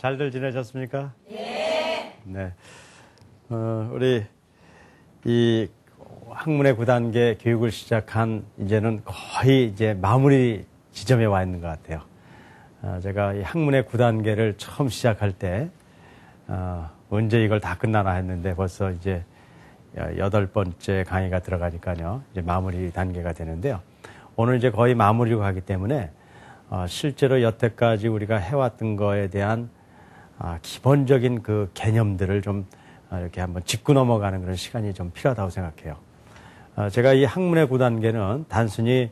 잘들 지내셨습니까? 네. 우리 이 학문의 9단계 교육을 시작한 이제는 거의 이제 마무리 지점에 와 있는 것 같아요. 제가 이 학문의 9단계를 처음 시작할 때, 언제 이걸 다 끝나나 했는데 벌써 이제 8번째 강의가 들어가니까요. 이제 마무리 단계가 되는데요. 오늘 이제 거의 마무리로 가기 때문에, 실제로 여태까지 우리가 해왔던 거에 대한 기본적인 그 개념들을 좀 이렇게 한번 짚고 넘어가는 그런 시간이 좀 필요하다고 생각해요. 제가 이 학문의 9단계는 단순히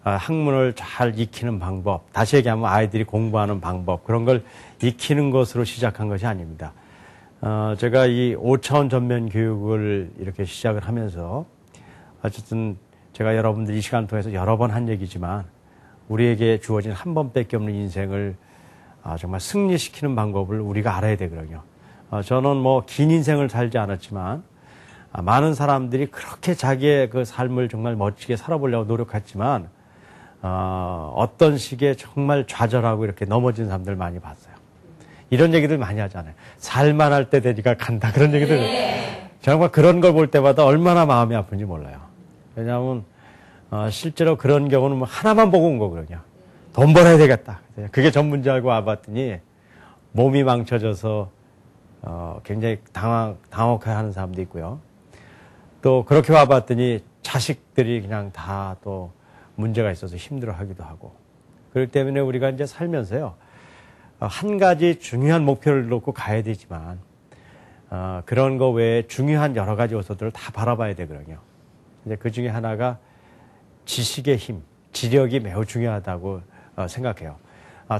학문을 잘 익히는 방법, 다시 얘기하면 아이들이 공부하는 방법, 그런 걸 익히는 것으로 시작한 것이 아닙니다. 제가 이 5차원 전면 교육을 이렇게 시작을 하면서 어쨌든 제가 여러분들 이 시간 통해서 여러 번 한 얘기지만 우리에게 주어진 한 번밖에 없는 인생을 정말 승리시키는 방법을 우리가 알아야 되거든요. 저는 뭐 긴 인생을 살지 않았지만 많은 사람들이 그렇게 자기의 그 삶을 정말 멋지게 살아보려고 노력했지만 어떤 시기에 정말 좌절하고 이렇게 넘어진 사람들 많이 봤어요. 이런 얘기들 많이 하잖아요. 살만할 때 되니까 간다 그런 얘기들. 정말 그런 걸 볼 때마다 얼마나 마음이 아픈지 몰라요. 왜냐하면 실제로 그런 경우는 뭐 하나만 보고 온 거거든요. 돈 벌어야 되겠다. 그게 전문지 알고 와봤더니 몸이 망쳐져서 굉장히 당혹해하는 사람도 있고요. 또 그렇게 와봤더니 자식들이 그냥 다 또 문제가 있어서 힘들어하기도 하고. 그렇기 때문에 우리가 이제 살면서요. 한 가지 중요한 목표를 놓고 가야 되지만 그런 거 외에 중요한 여러 가지 요소들을 다 바라봐야 되거든요. 근데 그 중에 하나가 지식의 힘, 지력이 매우 중요하다고 생각해요.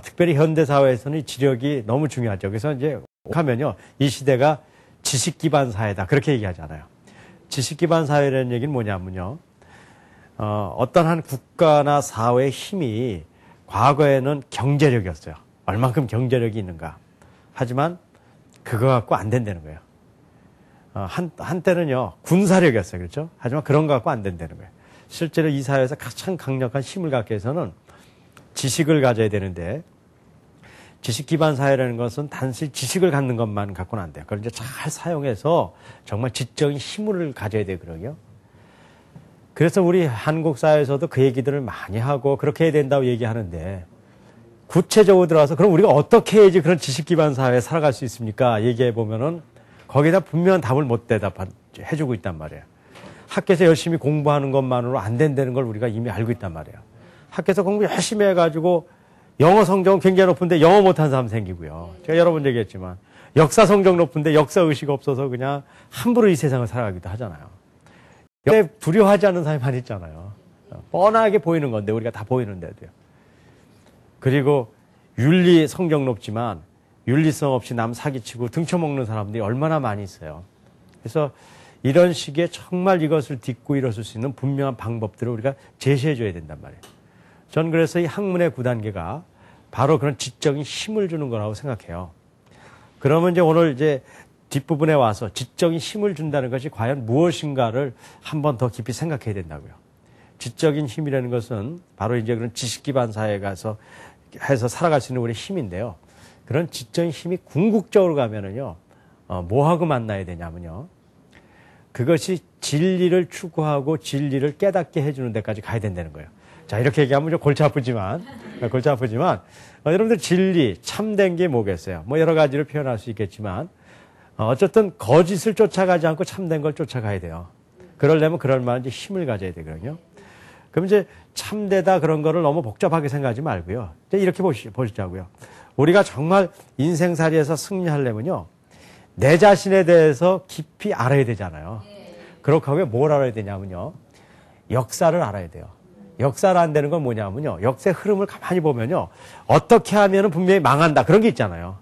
특별히 현대사회에서는 지력이 너무 중요하죠. 그래서 이제 하면요, 이 시대가 지식 기반 사회다. 그렇게 얘기하잖아요. 지식 기반 사회라는 얘기는 뭐냐면요, 어떤 한 국가나 사회의 힘이 과거에는 경제력이었어요. 얼만큼 경제력이 있는가. 하지만 그거 갖고 안 된다는 거예요. 한때는요, 군사력이었어요. 그렇죠? 하지만 그런 거 갖고 안 된다는 거예요. 실제로 이 사회에서 가장 강력한 힘을 갖기 위해서는 지식을 가져야 되는데, 지식 기반 사회라는 것은 단순히 지식을 갖는 것만 갖고는 안 돼요. 그걸 이제 잘 사용해서 정말 지적인 힘을 가져야 되거든요. 그래서 우리 한국 사회에서도 그 얘기들을 많이 하고 그렇게 해야 된다고 얘기하는데, 구체적으로 들어가서 그럼 우리가 어떻게 해야지 그런 지식 기반 사회에 살아갈 수 있습니까? 얘기해 보면은 거기다 분명한 답을 못 해주고 있단 말이에요. 학교에서 열심히 공부하는 것만으로 안 된다는 걸 우리가 이미 알고 있단 말이에요. 학교에서 공부 열심히 해가지고 영어 성적은 굉장히 높은데 영어 못하는 사람 생기고요. 제가 여러 번 얘기했지만 역사 성적 높은데 역사 의식 없어서 그냥 함부로 이 세상을 살아가기도 하잖아요. 두려워하지 않는 사람이 많이 있잖아요. 뻔하게 보이는 건데 우리가 다 보이는데도요. 그리고 윤리 성적 높지만 윤리성 없이 남 사기치고 등쳐먹는 사람들이 얼마나 많이 있어요. 그래서 이런 식의 정말 이것을 딛고 일어설 수 있는 분명한 방법들을 우리가 제시해줘야 된단 말이에요. 전 그래서 이 학문의 9단계가 바로 그런 지적인 힘을 주는 거라고 생각해요. 그러면 이제 오늘 이제 뒷부분에 와서 지적인 힘을 준다는 것이 과연 무엇인가를 한 번 더 깊이 생각해야 된다고요. 지적인 힘이라는 것은 바로 이제 그런 지식 기반 사회에 가서 해서 살아갈 수 있는 우리의 힘인데요. 그런 지적인 힘이 궁극적으로 가면은요, 뭐하고 만나야 되냐면요. 그것이 진리를 추구하고 진리를 깨닫게 해주는 데까지 가야 된다는 거예요. 자, 이렇게 얘기하면 좀 골치 아프지만, 여러분들 진리, 참된 게 뭐겠어요? 뭐 여러 가지로 표현할 수 있겠지만, 어쨌든 거짓을 쫓아가지 않고 참된 걸 쫓아가야 돼요. 그러려면 그럴 만한 이제 힘을 가져야 되거든요. 그럼 이제 참되다 그런 거를 너무 복잡하게 생각하지 말고요. 이제 이렇게 보시자고요. 우리가 정말 인생살이에서 승리하려면요, 내 자신에 대해서 깊이 알아야 되잖아요. 그렇게 하면 뭘 알아야 되냐면요, 역사를 알아야 돼요. 역사를 안다는 건 뭐냐면요, 역사의 흐름을 가만히 보면요, 어떻게 하면은 분명히 망한다 그런 게 있잖아요.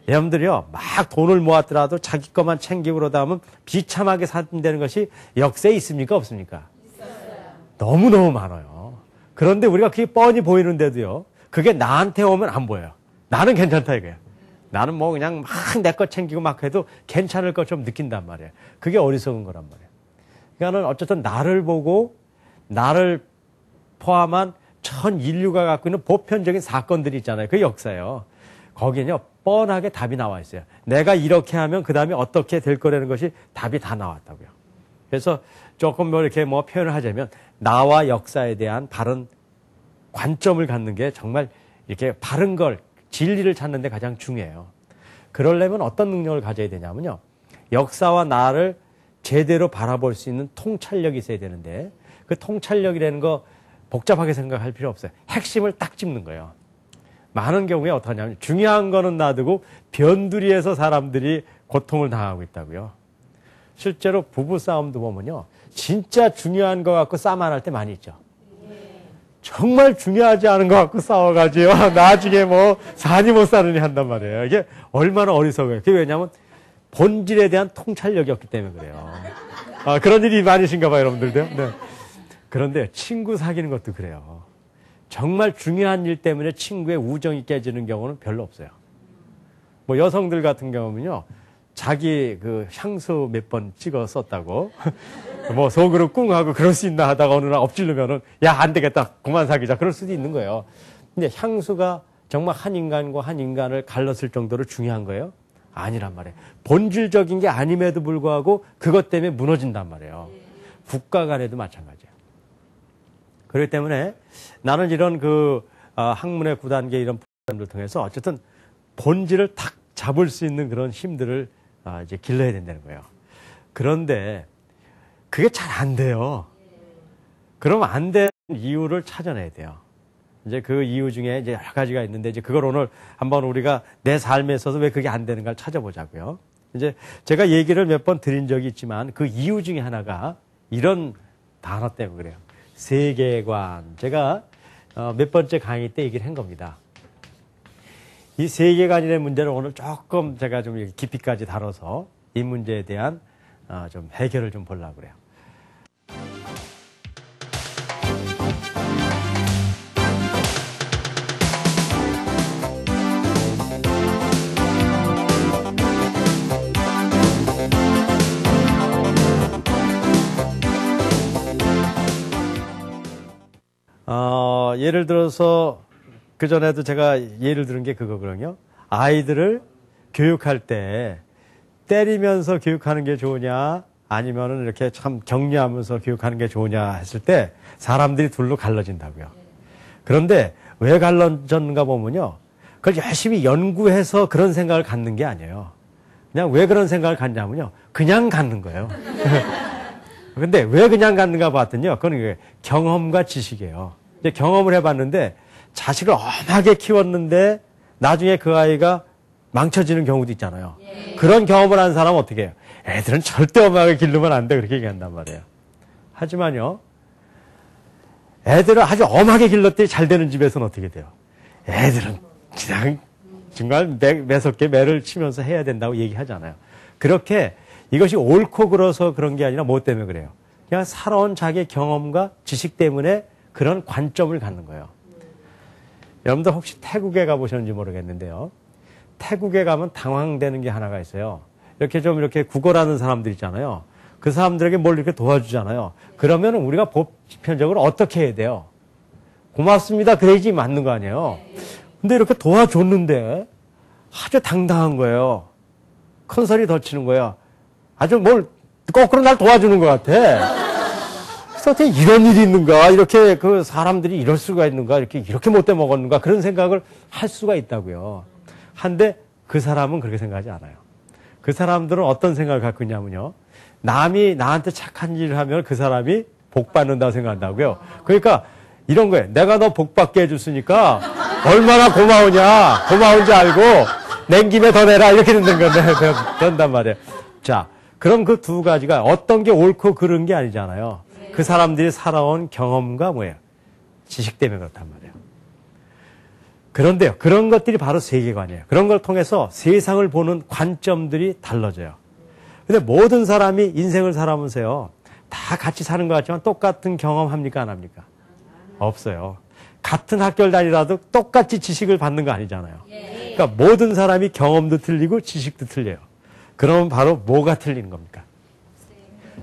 여러분들이요, 막 돈을 모았더라도 자기 것만 챙기고 그러다 하면 비참하게 산다는 것이 역사에 있습니까? 없습니까? 있었어요. 너무너무 많아요. 그런데 우리가 그게 뻔히 보이는데도요, 그게 나한테 오면 안 보여요. 나는 괜찮다 이거예요. 나는 뭐 그냥 막 내 것 챙기고 막 해도 괜찮을 것처럼 느낀단 말이에요. 그게 어리석은 거란 말이에요. 그러니까는 어쨌든 나를 보고 나를 포함한 전 인류가 갖고 있는 보편적인 사건들이 있잖아요. 그게 역사예요. 거기는요, 뻔하게 답이 나와 있어요. 내가 이렇게 하면 그 다음에 어떻게 될 거라는 것이 답이 다 나왔다고요. 그래서 조금 뭐 이렇게 뭐 표현을 하자면 나와 역사에 대한 바른 관점을 갖는 게 정말 이렇게 바른 걸, 진리를 찾는 데 가장 중요해요. 그러려면 어떤 능력을 가져야 되냐면요. 역사와 나를 제대로 바라볼 수 있는 통찰력이 있어야 되는데 그 통찰력이라는 거 복잡하게 생각할 필요 없어요. 핵심을 딱 짚는 거예요. 많은 경우에 어떠냐면 중요한 거는 놔두고 변두리에서 사람들이 고통을 당하고 있다고요. 실제로 부부싸움도 보면요. 진짜 중요한 거 갖고 싸움 안 할 때 많이 있죠. 정말 중요하지 않은 거 갖고 싸워가지고 나중에 뭐 사니 못 사느니 한단 말이에요. 이게 얼마나 어리석어요. 그게 왜냐하면 본질에 대한 통찰력이 없기 때문에 그래요. 아, 그런 일이 많으신가 봐요, 여러분들도. 네. 그런데 친구 사귀는 것도 그래요. 정말 중요한 일 때문에 친구의 우정이 깨지는 경우는 별로 없어요. 뭐 여성들 같은 경우는요, 자기 그 향수 몇 번 찍어 썼다고 뭐 속으로 꿍 하고 그럴 수 있나 하다가 어느 날 엎질르면은 야, 안 되겠다. 그만 사귀자. 그럴 수도 있는 거예요. 근데 향수가 정말 한 인간과 한 인간을 갈랐을 정도로 중요한 거예요? 아니란 말이에요. 본질적인 게 아님에도 불구하고 그것 때문에 무너진단 말이에요. 국가 간에도 마찬가지예요. 그렇기 때문에 나는 이런 학문의 9단계 이런 프로그램을 통해서 어쨌든 본질을 탁 잡을 수 있는 그런 힘들을 이제 길러야 된다는 거예요. 그런데 그게 잘 안 돼요. 그러면 안 되는 이유를 찾아내야 돼요. 이제 그 이유 중에 이제 여러 가지가 있는데 이제 그걸 오늘 한번 우리가 내 삶에 있어서 왜 그게 안 되는가를 찾아보자고요. 이제 제가 얘기를 몇 번 드린 적이 있지만 그 이유 중에 하나가 이런 단어 때문에 그래요. 세계관. 제가 몇 번째 강의 때 얘기를 한 겁니다. 이 세계관이라는 문제를 오늘 조금 제가 좀 깊이까지 다뤄서 이 문제에 대한 좀 해결을 좀 보려고 그래요. 예를 들어서 그전에도 제가 예를 들은 게 그거거든요. 아이들을 교육할 때 때리면서 교육하는 게 좋으냐 아니면은 이렇게 참 격려하면서 교육하는 게 좋으냐 했을 때 사람들이 둘로 갈라진다고요. 그런데 왜 갈라졌는가 보면요. 그걸 열심히 연구해서 그런 생각을 갖는 게 아니에요. 그냥 왜 그런 생각을 갖냐면요. 그냥 갖는 거예요. 근데 왜 그냥 갖는가 봤더니요. 그건 경험과 지식이에요. 이제 경험을 해봤는데 자식을 엄하게 키웠는데 나중에 그 아이가 망쳐지는 경우도 있잖아요. 그런 경험을 한 사람은 어떻게 해요? 애들은 절대 엄하게 기르면 안 돼. 그렇게 얘기한단 말이에요. 하지만요. 애들을 아주 엄하게 길렀더니 잘 되는 집에서는 어떻게 돼요? 애들은 그냥 정말 매섭게 매를 치면서 해야 된다고 얘기하잖아요. 그렇게 이것이 옳고 그러서 그런 게 아니라 뭐 때문에 그래요? 그냥 살아온 자기의 경험과 지식 때문에 그런 관점을 갖는 거예요. 여러분들 혹시 태국에 가보셨는지 모르겠는데요. 태국에 가면 당황되는 게 하나가 있어요. 이렇게 좀 이렇게 구걸하는 사람들 있잖아요. 그 사람들에게 뭘 이렇게 도와주잖아요. 그러면 우리가 보편적으로 어떻게 해야 돼요? 고맙습니다. 그래야지 맞는 거 아니에요. 근데 이렇게 도와줬는데 아주 당당한 거예요. 큰 소리 더 치는 거예요. 아주 뭘 거꾸로 날 도와주는 것 같아. 그래서 어떻게 이런 일이 있는가? 이렇게 그 사람들이 이럴 수가 있는가? 이렇게 못돼 먹었는가? 그런 생각을 할 수가 있다고요. 한데 그 사람은 그렇게 생각하지 않아요. 그 사람들은 어떤 생각을 갖고 있냐면요. 남이 나한테 착한 일을 하면 그 사람이 복 받는다고 생각한다고요. 그러니까 이런 거예요. 내가 너 복 받게 해줬으니까 얼마나 고마우냐. 고마운지 알고 낸 김에 더 내라. 이렇게 된단 말이에요. 자, 그럼 그 두 가지가 어떤 게 옳고 그른 게 아니잖아요. 그 사람들이 살아온 경험과 뭐예요? 지식 때문에 그렇단 말이에요. 그런데요, 그런 것들이 바로 세계관이에요. 그런 걸 통해서 세상을 보는 관점들이 달라져요. 근데 모든 사람이 인생을 살아오면서요, 다 같이 사는 것 같지만 똑같은 경험합니까? 안 합니까? 없어요. 같은 학교를 다니라도 똑같이 지식을 받는 거 아니잖아요. 그러니까 모든 사람이 경험도 틀리고 지식도 틀려요. 그러면 바로 뭐가 틀리는 겁니까?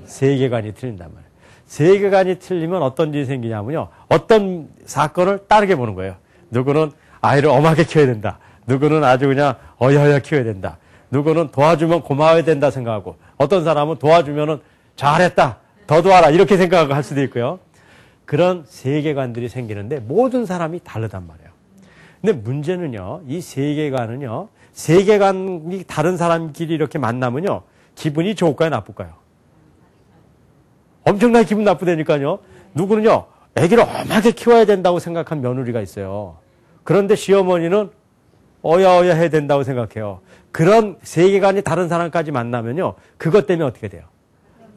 세계관이 틀린단 말이에요. 세계관이 틀리면 어떤 일이 생기냐면요. 어떤 사건을 다르게 보는 거예요. 누구는 아이를 엄하게 키워야 된다. 누구는 아주 그냥 어여여 키워야 된다. 누구는 도와주면 고마워야 된다 생각하고, 어떤 사람은 도와주면은 잘했다, 더 도와라, 이렇게 생각하고 할 수도 있고요. 그런 세계관들이 생기는데 모든 사람이 다르단 말이에요. 근데 문제는요, 이 세계관은요, 세계관이 다른 사람끼리 이렇게 만나면요, 기분이 좋을까요, 나쁠까요? 엄청나게 기분 나쁘다니까요. 누구는요, 아기를 엄하게 키워야 된다고 생각한 며느리가 있어요. 그런데 시어머니는 어야어야 해야 된다고 생각해요. 그런 세계관이 다른 사람까지 만나면요, 그것 때문에 어떻게 돼요?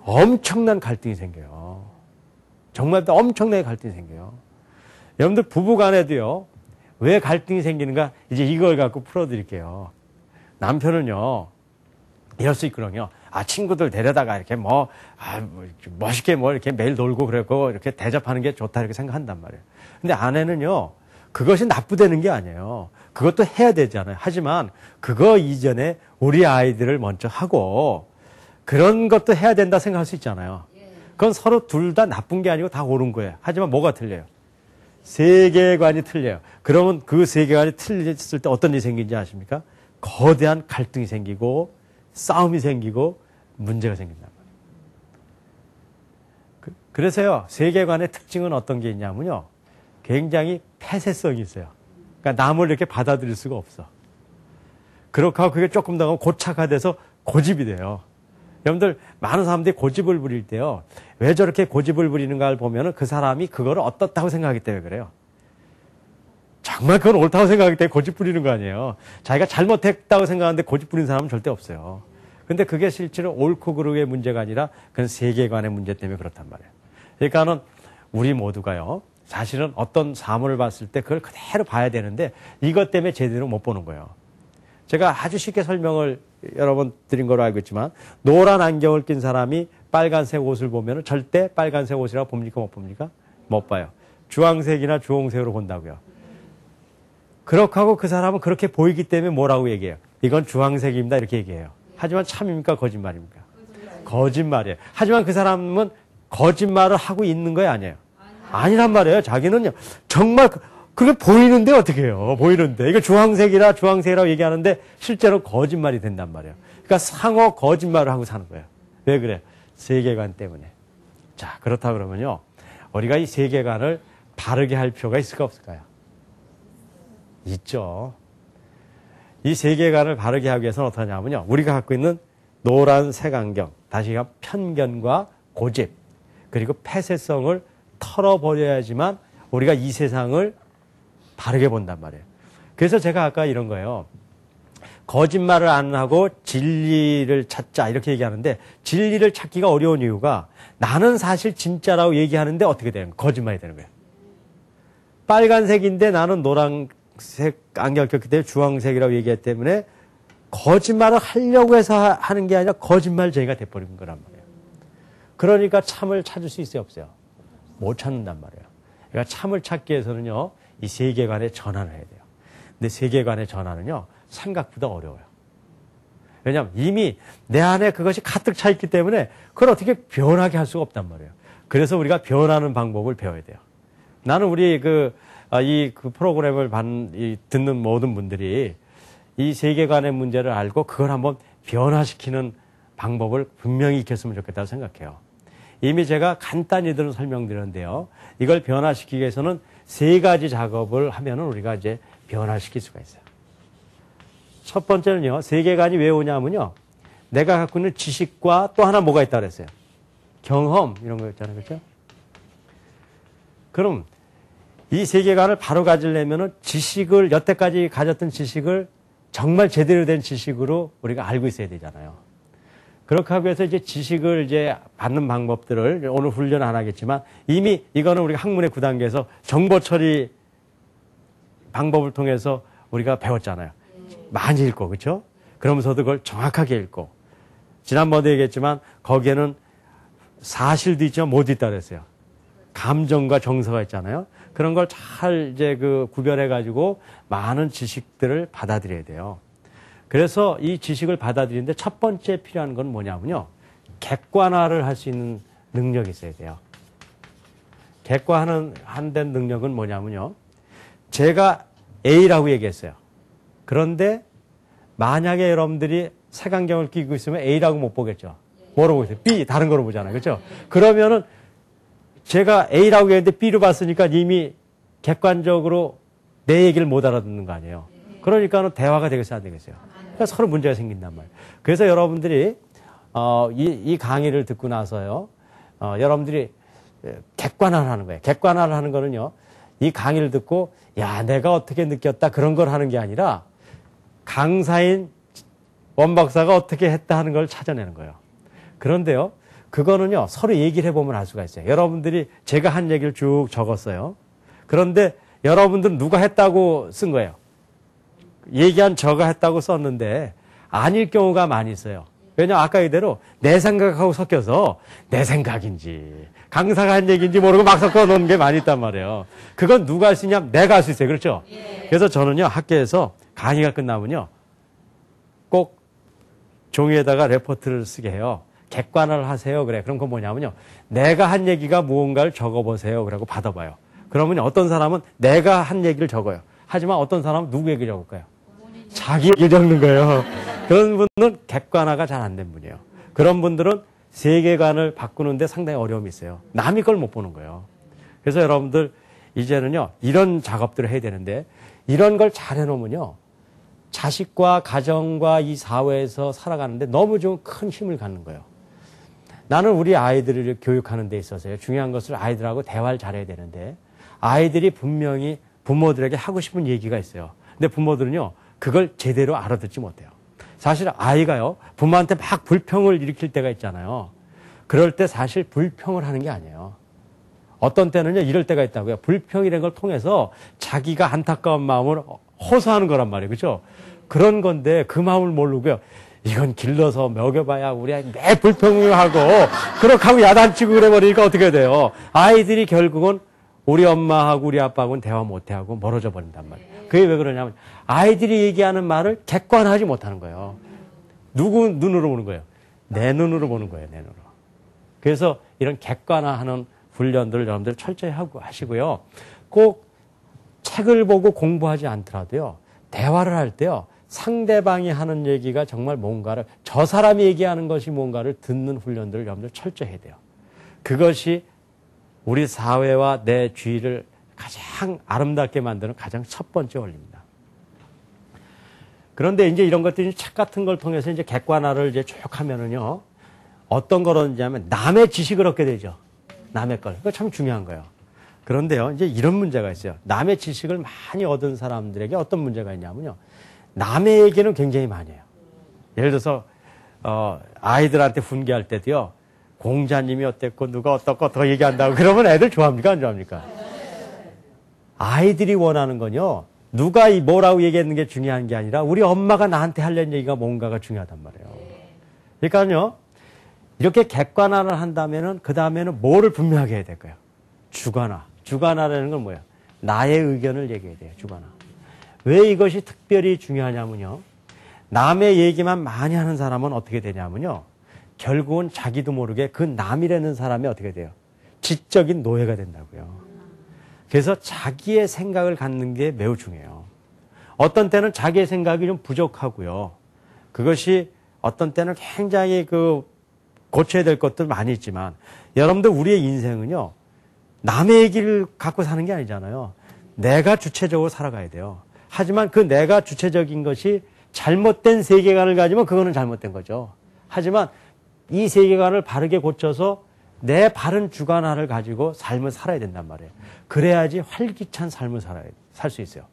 엄청난 갈등이 생겨요. 정말 엄청나게 갈등이 생겨요. 여러분들 부부 간에도요, 왜 갈등이 생기는가? 이제 이걸 갖고 풀어드릴게요. 남편은요, 이럴 수 있거든요. 친구들 데려다가 이렇게 멋있게 이렇게 매일 놀고 그랬고, 이렇게 대접하는 게 좋다, 이렇게 생각한단 말이에요. 근데 아내는요, 그것이 나쁘다는 게 아니에요. 그것도 해야 되잖아요. 하지만 그거 이전에 우리 아이들을 먼저 하고, 그런 것도 해야 된다 생각할 수 있잖아요. 그건 서로 둘 다 나쁜 게 아니고 다 옳은 거예요. 하지만 뭐가 틀려요? 세계관이 틀려요. 그러면 그 세계관이 틀렸을 때 어떤 일이 생기는지 아십니까? 거대한 갈등이 생기고, 싸움이 생기고, 문제가 생긴단 말이에요. 그래서요, 세계관의 특징은 어떤 게 있냐면요, 굉장히 폐쇄성이 있어요. 그러니까 남을 이렇게 받아들일 수가 없어. 그렇게 하고 그게 조금 더 고착화돼서 고집이 돼요. 여러분들, 많은 사람들이 고집을 부릴 때요, 왜 저렇게 고집을 부리는가를 보면은 그 사람이 그거를 어떻다고 생각하기 때문에 그래요. 정말 그건 옳다고 생각하기 때문에 고집 부리는 거 아니에요. 자기가 잘못했다고 생각하는데 고집 부리는 사람은 절대 없어요. 근데 그게 실제로 옳고 그르의 문제가 아니라 그건 세계관의 문제 때문에 그렇단 말이에요. 그러니까는 우리 모두가요, 사실은 어떤 사물을 봤을 때 그걸 그대로 봐야 되는데 이것 때문에 제대로 못 보는 거예요. 제가 아주 쉽게 설명을 여러 번 드린 걸로 알고 있지만, 노란 안경을 낀 사람이 빨간색 옷을 보면 절대 빨간색 옷이라고 봅니까, 못 봅니까? 못 봐요. 주황색이나 주홍색으로 본다고요. 그렇게 하고 그 사람은 그렇게 보이기 때문에 뭐라고 얘기해요? 이건 주황색입니다, 이렇게 얘기해요. 하지만 참입니까, 거짓말입니까? 거짓말이에요. 하지만 그 사람은 거짓말을 하고 있는 거예요, 아니에요? 아니란 말이에요. 자기는요, 정말 그게 보이는데 어떻게 해요? 보이는데. 이거 주황색이라고 얘기하는데 실제로 거짓말이 된단 말이에요. 그러니까 상호 거짓말을 하고 사는 거예요. 왜 그래요? 세계관 때문에. 자, 그렇다 그러면요, 우리가 이 세계관을 바르게 할 필요가 있을까 없을까요? 있죠. 이 세계관을 바르게 하기 위해서는 어떻게 하냐면요, 우리가 갖고 있는 노란색 안경, 다시 말하면 편견과 고집, 그리고 폐쇄성을 털어버려야지만 우리가 이 세상을 바르게 본단 말이에요. 그래서 제가 아까 이런 거예요. 거짓말을 안 하고 진리를 찾자, 이렇게 얘기하는데, 진리를 찾기가 어려운 이유가, 나는 사실 진짜라고 얘기하는데 어떻게 되는 거예요? 거짓말이 되는 거예요. 빨간색인데 나는 노란색 안경을 꼈기 때문에 주황색이라고 얘기했기 때문에 거짓말을 하려고 해서 하는 게 아니라 거짓말쟁이가 돼버린 거란 말이에요. 그러니까 참을 찾을 수 있어요, 없어요? 못 찾는단 말이에요. 그러니까 참을 찾기 위해서는요, 이 세계관의 전환을 해야 돼요. 근데 세계관의 전환은요, 생각보다 어려워요. 왜냐하면 이미 내 안에 그것이 가득 차 있기 때문에 그걸 어떻게 변하게 할 수가 없단 말이에요. 그래서 우리가 변하는 방법을 배워야 돼요. 나는 우리 이 프로그램을 듣는 모든 분들이 이 세계관의 문제를 알고 그걸 한번 변화시키는 방법을 분명히 익혔으면 좋겠다고 생각해요. 이미 제가 간단히들은 설명드렸는데요, 이걸 변화시키기 위해서는 세 가지 작업을 하면은 우리가 이제 변화시킬 수가 있어요. 첫 번째는요, 세계관이 왜 오냐면요, 내가 갖고 있는 지식과 또 하나 뭐가 있다고 그랬어요? 경험, 이런 거 있잖아요. 그렇죠? 그럼 이 세계관을 바로 가지려면은 지식을, 여태까지 가졌던 지식을 정말 제대로 된 지식으로 우리가 알고 있어야 되잖아요. 그렇게 하기 위해서 이제 지식을 이제 받는 방법들을 오늘 훈련 안 하겠지만, 이미 이거는 우리가 학문의 9단계에서 정보 처리 방법을 통해서 우리가 배웠잖아요. 많이 읽고, 그렇죠? 그러면서도 그걸 정확하게 읽고. 지난번에 얘기했지만 거기에는 사실도 있지만 뭐도 있다고 그랬어요. 감정과 정서가 있잖아요. 그런 걸 잘 이제 구별해가지고 많은 지식들을 받아들여야 돼요. 그래서 이 지식을 받아들이는데 첫 번째 필요한 건 뭐냐면요, 객관화를 할 수 있는 능력이 있어야 돼요. 객관화된 능력은 뭐냐면요, 제가 A라고 얘기했어요. 그런데 만약에 여러분들이 색안경을 끼고 있으면 A라고 못 보겠죠. 뭐로 보세요? B, 다른 거로 보잖아요. 그렇죠? 그러면은 제가 A라고 했는데 B로 봤으니까 이미 객관적으로 내 얘기를 못 알아듣는 거 아니에요. 그러니까는 대화가 되겠어요, 안 되겠어요? 그러니까 서로 문제가 생긴단 말이에요. 그래서 여러분들이 이 강의를 듣고 나서요, 여러분들이 객관화를 하는 거예요. 객관화를 하는 거는요, 이 강의를 듣고 야, 내가 어떻게 느꼈다 그런 걸 하는 게 아니라 강사인 원 박사가 어떻게 했다 하는 걸 찾아내는 거예요. 그런데요, 그거는요, 서로 얘기를 해보면 알 수가 있어요. 여러분들이 제가 한 얘기를 쭉 적었어요. 그런데 여러분들은 누가 했다고 쓴 거예요. 얘기한 저가 했다고 썼는데 아닐 경우가 많이 있어요. 왜냐면 아까 이대로 내 생각하고 섞여서 내 생각인지 강사가 한 얘기인지 모르고 막 섞어 놓은 게 많이 있단 말이에요. 그건 누가 할 수 있냐면 내가 할 수 있어요. 그렇죠? 그래서 저는요, 학교에서 강의가 끝나면요, 꼭 종이에다가 레포트를 쓰게 해요. 객관화를 하세요. 그래. 그럼 그건 뭐냐면요, 내가 한 얘기가 무언가를 적어보세요. 그러고 받아봐요. 그러면 어떤 사람은 내가 한 얘기를 적어요. 하지만 어떤 사람은 누구 얘기 적을까요? 자기 얘기 적는 거예요. 그런 분들은 객관화가 잘 안 된 분이에요. 그런 분들은 세계관을 바꾸는데 상당히 어려움이 있어요. 남이 걸 못 보는 거예요. 그래서 여러분들 이제는요, 이런 작업들을 해야 되는데, 이런 걸 잘 해놓으면요, 자식과 가정과 이 사회에서 살아가는데 너무 좀 큰 힘을 갖는 거예요. 나는 우리 아이들을 교육하는 데 있어서요, 중요한 것을 아이들하고 대화를 잘해야 되는데, 아이들이 분명히 부모들에게 하고 싶은 얘기가 있어요. 근데 부모들은요, 그걸 제대로 알아듣지 못해요. 사실 아이가요, 부모한테 막 불평을 일으킬 때가 있잖아요. 그럴 때 사실 불평을 하는 게 아니에요. 어떤 때는요, 이럴 때가 있다고요. 불평이라는 걸 통해서 자기가 안타까운 마음을 호소하는 거란 말이에요. 그렇죠? 그런 건데 그 마음을 모르고요, 이건 길러서 먹여봐야 우리 아이 매 불평하고 그렇게 하고 야단치고 그래버리니까 어떻게 돼요? 아이들이 결국은 우리 엄마하고 우리 아빠하고는 대화 못해하고 멀어져 버린단 말이에요. 그게 왜 그러냐면 아이들이 얘기하는 말을 객관화하지 못하는 거예요. 누구 눈으로 보는 거예요? 내 눈으로 보는 거예요. 내 눈으로. 그래서 이런 객관화하는 훈련들을 여러분들 철저히 하고 하시고요. 꼭 책을 보고 공부하지 않더라도요, 대화를 할 때요, 상대방이 하는 얘기가 정말 뭔가를, 저 사람이 얘기하는 것이 뭔가를 듣는 훈련들을 여러분들 철저히 해야 돼요. 그것이 우리 사회와 내 주위를 가장 아름답게 만드는 가장 첫 번째 원리입니다. 그런데 이제 이런 것들이 책 같은 걸 통해서 이제 객관화를 이제 쭉 하면은요, 어떤 거로는지 하면 남의 지식을 얻게 되죠. 남의 걸. 그거 참 중요한 거예요. 그런데요, 이제 이런 문제가 있어요. 남의 지식을 많이 얻은 사람들에게 어떤 문제가 있냐면요, 남의 얘기는 굉장히 많이 해요. 예를 들어서 아이들한테 훈계할 때도요, 공자님이 어땠고 누가 어떻고 더 얘기한다고 그러면 애들 좋아합니까, 안 좋아합니까? 아이들이 원하는 건요, 누가 뭐라고 얘기했는 게 중요한 게 아니라 우리 엄마가 나한테 하려는 얘기가 뭔가가 중요하단 말이에요. 그러니까요, 이렇게 객관화를 한다면은 그 다음에는 뭐를 분명하게 해야 될까요? 주관화. 주관화라는 건 뭐예요? 나의 의견을 얘기해야 돼요. 주관화. 왜 이것이 특별히 중요하냐면요, 남의 얘기만 많이 하는 사람은 어떻게 되냐면요, 결국은 자기도 모르게 그 남이라는 사람이 어떻게 돼요? 지적인 노예가 된다고요. 그래서 자기의 생각을 갖는 게 매우 중요해요. 어떤 때는 자기의 생각이 좀 부족하고요, 그것이 어떤 때는 굉장히 고쳐야 될 것들 많이 있지만, 여러분들 우리의 인생은요, 남의 얘기를 갖고 사는 게 아니잖아요. 내가 주체적으로 살아가야 돼요. 하지만 그 내가 주체적인 것이 잘못된 세계관을 가지면 그거는 잘못된 거죠. 하지만 이 세계관을 바르게 고쳐서 내 바른 주관화를 가지고 삶을 살아야 된단 말이에요. 그래야지 활기찬 삶을 살 수 있어요.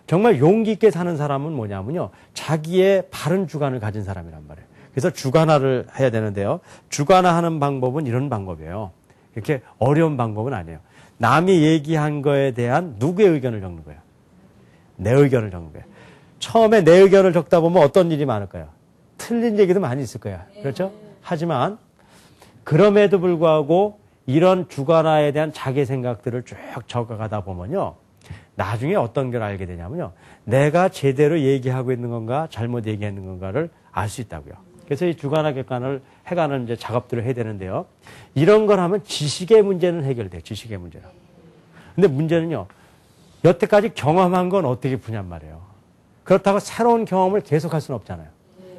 정말 용기 있게 사는 사람은 뭐냐면요, 자기의 바른 주관을 가진 사람이란 말이에요. 그래서 주관화를 해야 되는데요, 주관화하는 방법은 이런 방법이에요. 이렇게 어려운 방법은 아니에요. 남이 얘기한 거에 대한 누구의 의견을 적는 거예요? 내 의견을 적는 거예요. 처음에 내 의견을 적다 보면 어떤 일이 많을까요? 틀린 얘기도 많이 있을 거야. 그렇죠? 하지만 그럼에도 불구하고 이런 주관화에 대한 자기 생각들을 쭉 적어가다 보면요, 나중에 어떤 걸 알게 되냐면요, 내가 제대로 얘기하고 있는 건가 잘못 얘기하는 건가를 알 수 있다고요. 그래서 이 주관화 객관을 해가는 이제 작업들을 해야 되는데요, 이런 걸 하면 지식의 문제는 해결돼요. 지식의 문제는. 근데 문제는요, 여태까지 경험한 건 어떻게 푸냔 말이에요. 그렇다고 새로운 경험을 계속할 수는 없잖아요.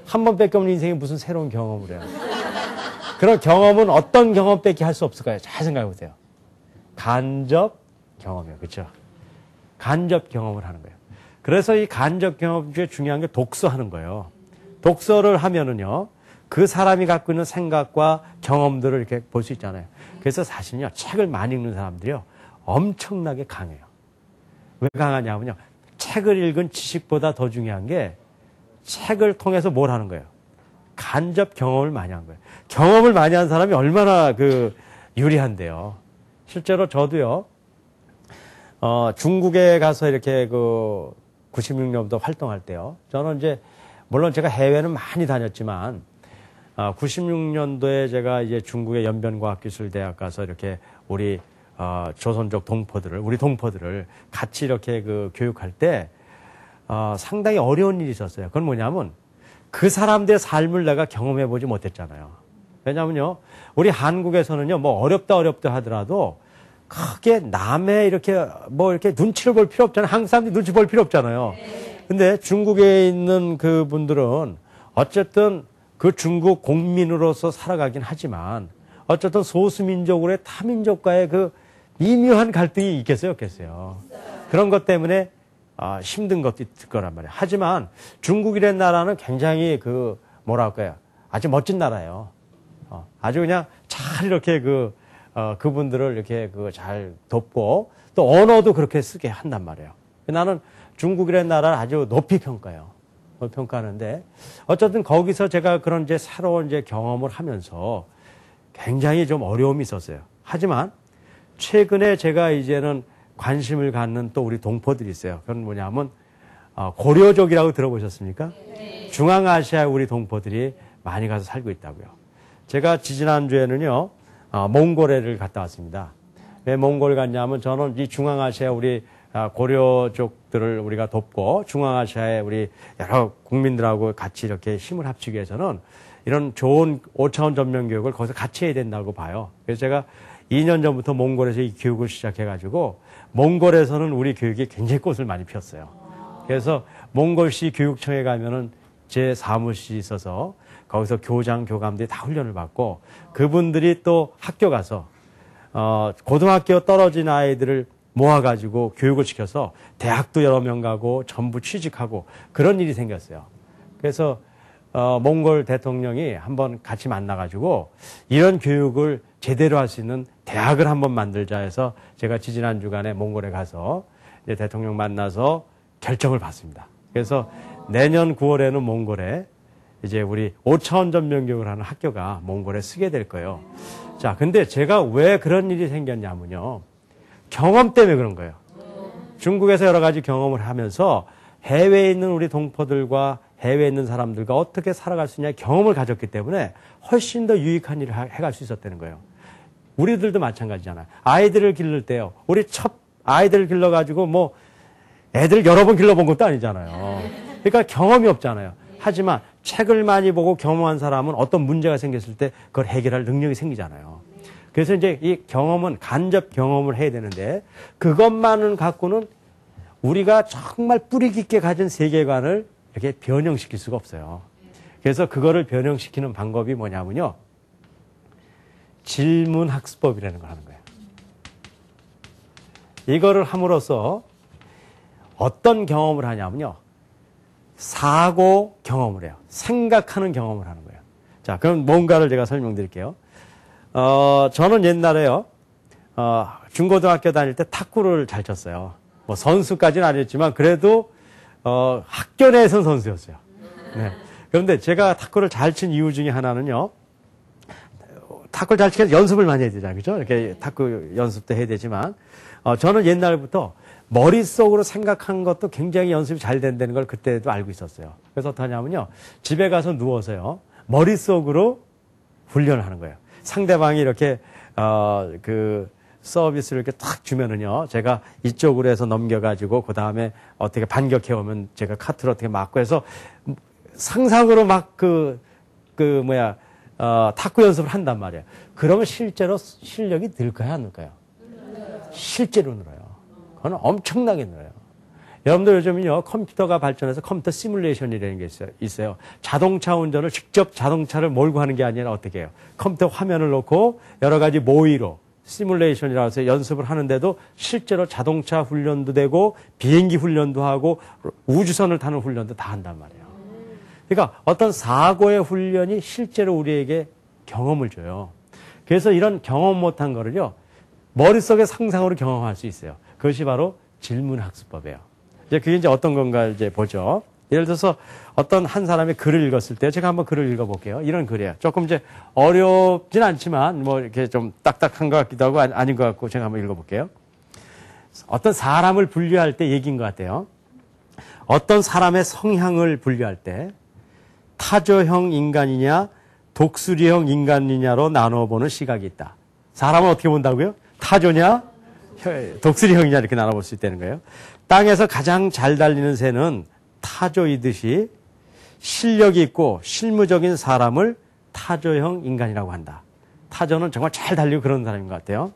한 번밖에 없는 인생에 무슨 새로운 경험을 해요. 그런 경험은 어떤 경험밖에 할 수 없을까요? 잘 생각해 보세요. 간접 경험이에요. 그렇죠? 간접 경험을 하는 거예요. 그래서 이 간접 경험 중에 중요한 게 독서하는 거예요. 독서를 하면은요, 그 사람이 갖고 있는 생각과 경험들을 이렇게 볼 수 있잖아요. 그래서 사실은요, 책을 많이 읽는 사람들이요, 엄청나게 강해요. 왜 강하냐면요, 책을 읽은 지식보다 더 중요한 게 책을 통해서 뭘 하는 거예요? 간접 경험을 많이 한 거예요. 경험을 많이 한 사람이 얼마나 유리한데요. 실제로 저도요, 중국에 가서 이렇게 96년도 활동할 때요. 저는 이제, 물론 제가 해외는 많이 다녔지만, 96년도에 제가 이제 중국의 연변과학기술대학 가서 이렇게 우리, 조선족 동포들을, 우리 동포들을 같이 이렇게 교육할 때, 상당히 어려운 일이 있었어요. 그건 뭐냐면, 그 사람들의 삶을 내가 경험해보지 못했잖아요. 왜냐면요, 우리 한국에서는요, 뭐 어렵다 하더라도, 크게 남의 이렇게 눈치를 볼 필요 없잖아요. 한국 사람들이 눈치 볼 필요 없잖아요. 근데 중국에 있는 그분들은 어쨌든 그 중국 국민으로서 살아가긴 하지만 어쨌든 소수민족으로의 타민족과의 그 미묘한 갈등이 있겠어요, 없겠어요. 그런 것 때문에 힘든 것도 있을 거란 말이에요. 하지만 중국이라는 나라는 굉장히 뭐랄까요, 아주 멋진 나라예요. 아주 그냥 잘 이렇게 그분들을 이렇게 잘 돕고 또 언어도 그렇게 쓰게 한단 말이에요. 나는 중국이라는 나라를 아주 높이 평가해요. 평가하는데 어쨌든 거기서 제가 그런 이제 새로운 이제 경험을 하면서 굉장히 좀 어려움이 있었어요. 하지만 최근에 제가 이제는 관심을 갖는 또 우리 동포들이 있어요. 그건 뭐냐면 고려족이라고 들어보셨습니까? 네. 중앙아시아에 우리 동포들이 많이 가서 살고 있다고요. 제가 지지난주에는요. 몽골에를 갔다 왔습니다. 왜 몽골 갔냐면 저는 이 중앙아시아 우리 고려족들을 우리가 돕고 중앙아시아의 우리 여러 국민들하고 같이 이렇게 힘을 합치기 위해서는 이런 좋은 5차원 전면 교육을 거기서 같이 해야 된다고 봐요. 그래서 제가 2년 전부터 몽골에서 이 교육을 시작해가지고 몽골에서는 우리 교육이 굉장히 꽃을 많이 피웠어요. 그래서 몽골시 교육청에 가면은 제 사무실이 있어서 거기서 교장, 교감들이 다 훈련을 받고 그분들이 또 학교 가서 고등학교 떨어진 아이들을 모아가지고 교육을 시켜서 대학도 여러 명 가고 전부 취직하고 그런 일이 생겼어요. 그래서 몽골 대통령이 한번 같이 만나가지고 이런 교육을 제대로 할 수 있는 대학을 한번 만들자 해서 제가 지지난 주간에 몽골에 가서 이제 대통령 만나서 결정을 받습니다. 그래서 내년 9월에는 몽골에 이제 우리 5차원 전면 교육을 하는 학교가 몽골에 쓰게 될 거예요. 자, 근데 제가 왜 그런 일이 생겼냐면요. 경험 때문에 그런 거예요. 중국에서 여러 가지 경험을 하면서 해외에 있는 우리 동포들과 해외에 있는 사람들과 어떻게 살아갈 수 있냐 경험을 가졌기 때문에 훨씬 더 유익한 일을 해갈 수 있었다는 거예요. 우리들도 마찬가지잖아요. 아이들을 기를 때요. 우리 첫 아이들을 길러가지고 뭐 애들 여러 번 길러본 것도 아니잖아요. 그러니까 경험이 없잖아요. 하지만 책을 많이 보고 경험한 사람은 어떤 문제가 생겼을 때 그걸 해결할 능력이 생기잖아요. 그래서 이제 이 경험은 간접 경험을 해야 되는데 그것만은 갖고는 우리가 정말 뿌리 깊게 가진 세계관을 이렇게 변형시킬 수가 없어요. 그래서 그거를 변형시키는 방법이 뭐냐면요. 질문학습법이라는 걸 하는 거예요. 이거를 함으로써 어떤 경험을 하냐면요. 사고 경험을 해요. 생각하는 경험을 하는 거예요. 자, 그럼 뭔가를 제가 설명드릴게요. 저는 옛날에요. 중고등학교 다닐 때 탁구를 잘 쳤어요. 뭐 선수까지는 아니었지만 그래도 학교 내에서는 선수였어요. 네. 그런데 제가 탁구를 잘 친 이유 중에 하나는요. 탁구를 잘 치기 위해서 연습을 많이 해야 되잖아요. 그죠? 이렇게 탁구 연습도 해야 되지만 저는 옛날부터 머릿속으로 생각한 것도 굉장히 연습이 잘 된다는 걸 그때도 알고 있었어요. 그래서 어떠냐면요. 집에 가서 누워서요. 머릿속으로 훈련을 하는 거예요. 상대방이 이렇게 서비스를 이렇게 탁 주면은요. 제가 이쪽으로 해서 넘겨가지고 그 다음에 어떻게 반격해 오면 제가 카트로 어떻게 맞고 해서 상상으로 막 탁구 연습을 한단 말이에요. 그러면 실제로 실력이 늘까요, 안 늘까요? 실제로 늘어요. 그건 엄청나게 늘어요. 여러분들 요즘은요, 컴퓨터가 발전해서 컴퓨터 시뮬레이션이라는 게 있어요. 자동차 운전을 직접 자동차를 몰고 하는 게 아니라 어떻게 해요? 컴퓨터 화면을 놓고 여러 가지 모의로 시뮬레이션이라고 해서 연습을 하는데도 실제로 자동차 훈련도 되고 비행기 훈련도 하고 우주선을 타는 훈련도 다 한단 말이에요. 그러니까 어떤 사고의 훈련이 실제로 우리에게 경험을 줘요. 그래서 이런 경험 못한 거를요, 머릿속의 상상으로 경험할 수 있어요. 그것이 바로 질문학습법이에요. 이제 그게 이제 어떤 건가 이제 보죠. 예를 들어서 어떤 한 사람의 글을 읽었을 때 제가 한번 글을 읽어볼게요. 이런 글이에요. 조금 이제 어렵진 않지만 뭐 이렇게 좀 딱딱한 것 같기도 하고 아닌 것 같고 제가 한번 읽어볼게요. 어떤 사람을 분류할 때 얘기인 것 같아요. 어떤 사람의 성향을 분류할 때 타조형 인간이냐 독수리형 인간이냐로 나눠보는 시각이 있다. 사람은 어떻게 본다고요? 타조냐 독수리형이냐 이렇게 나눠볼 수 있다는 거예요. 땅에서 가장 잘 달리는 새는 타조이듯이 실력이 있고 실무적인 사람을 타조형 인간이라고 한다. 타조는 정말 잘 달리고 그런 사람인 것 같아요.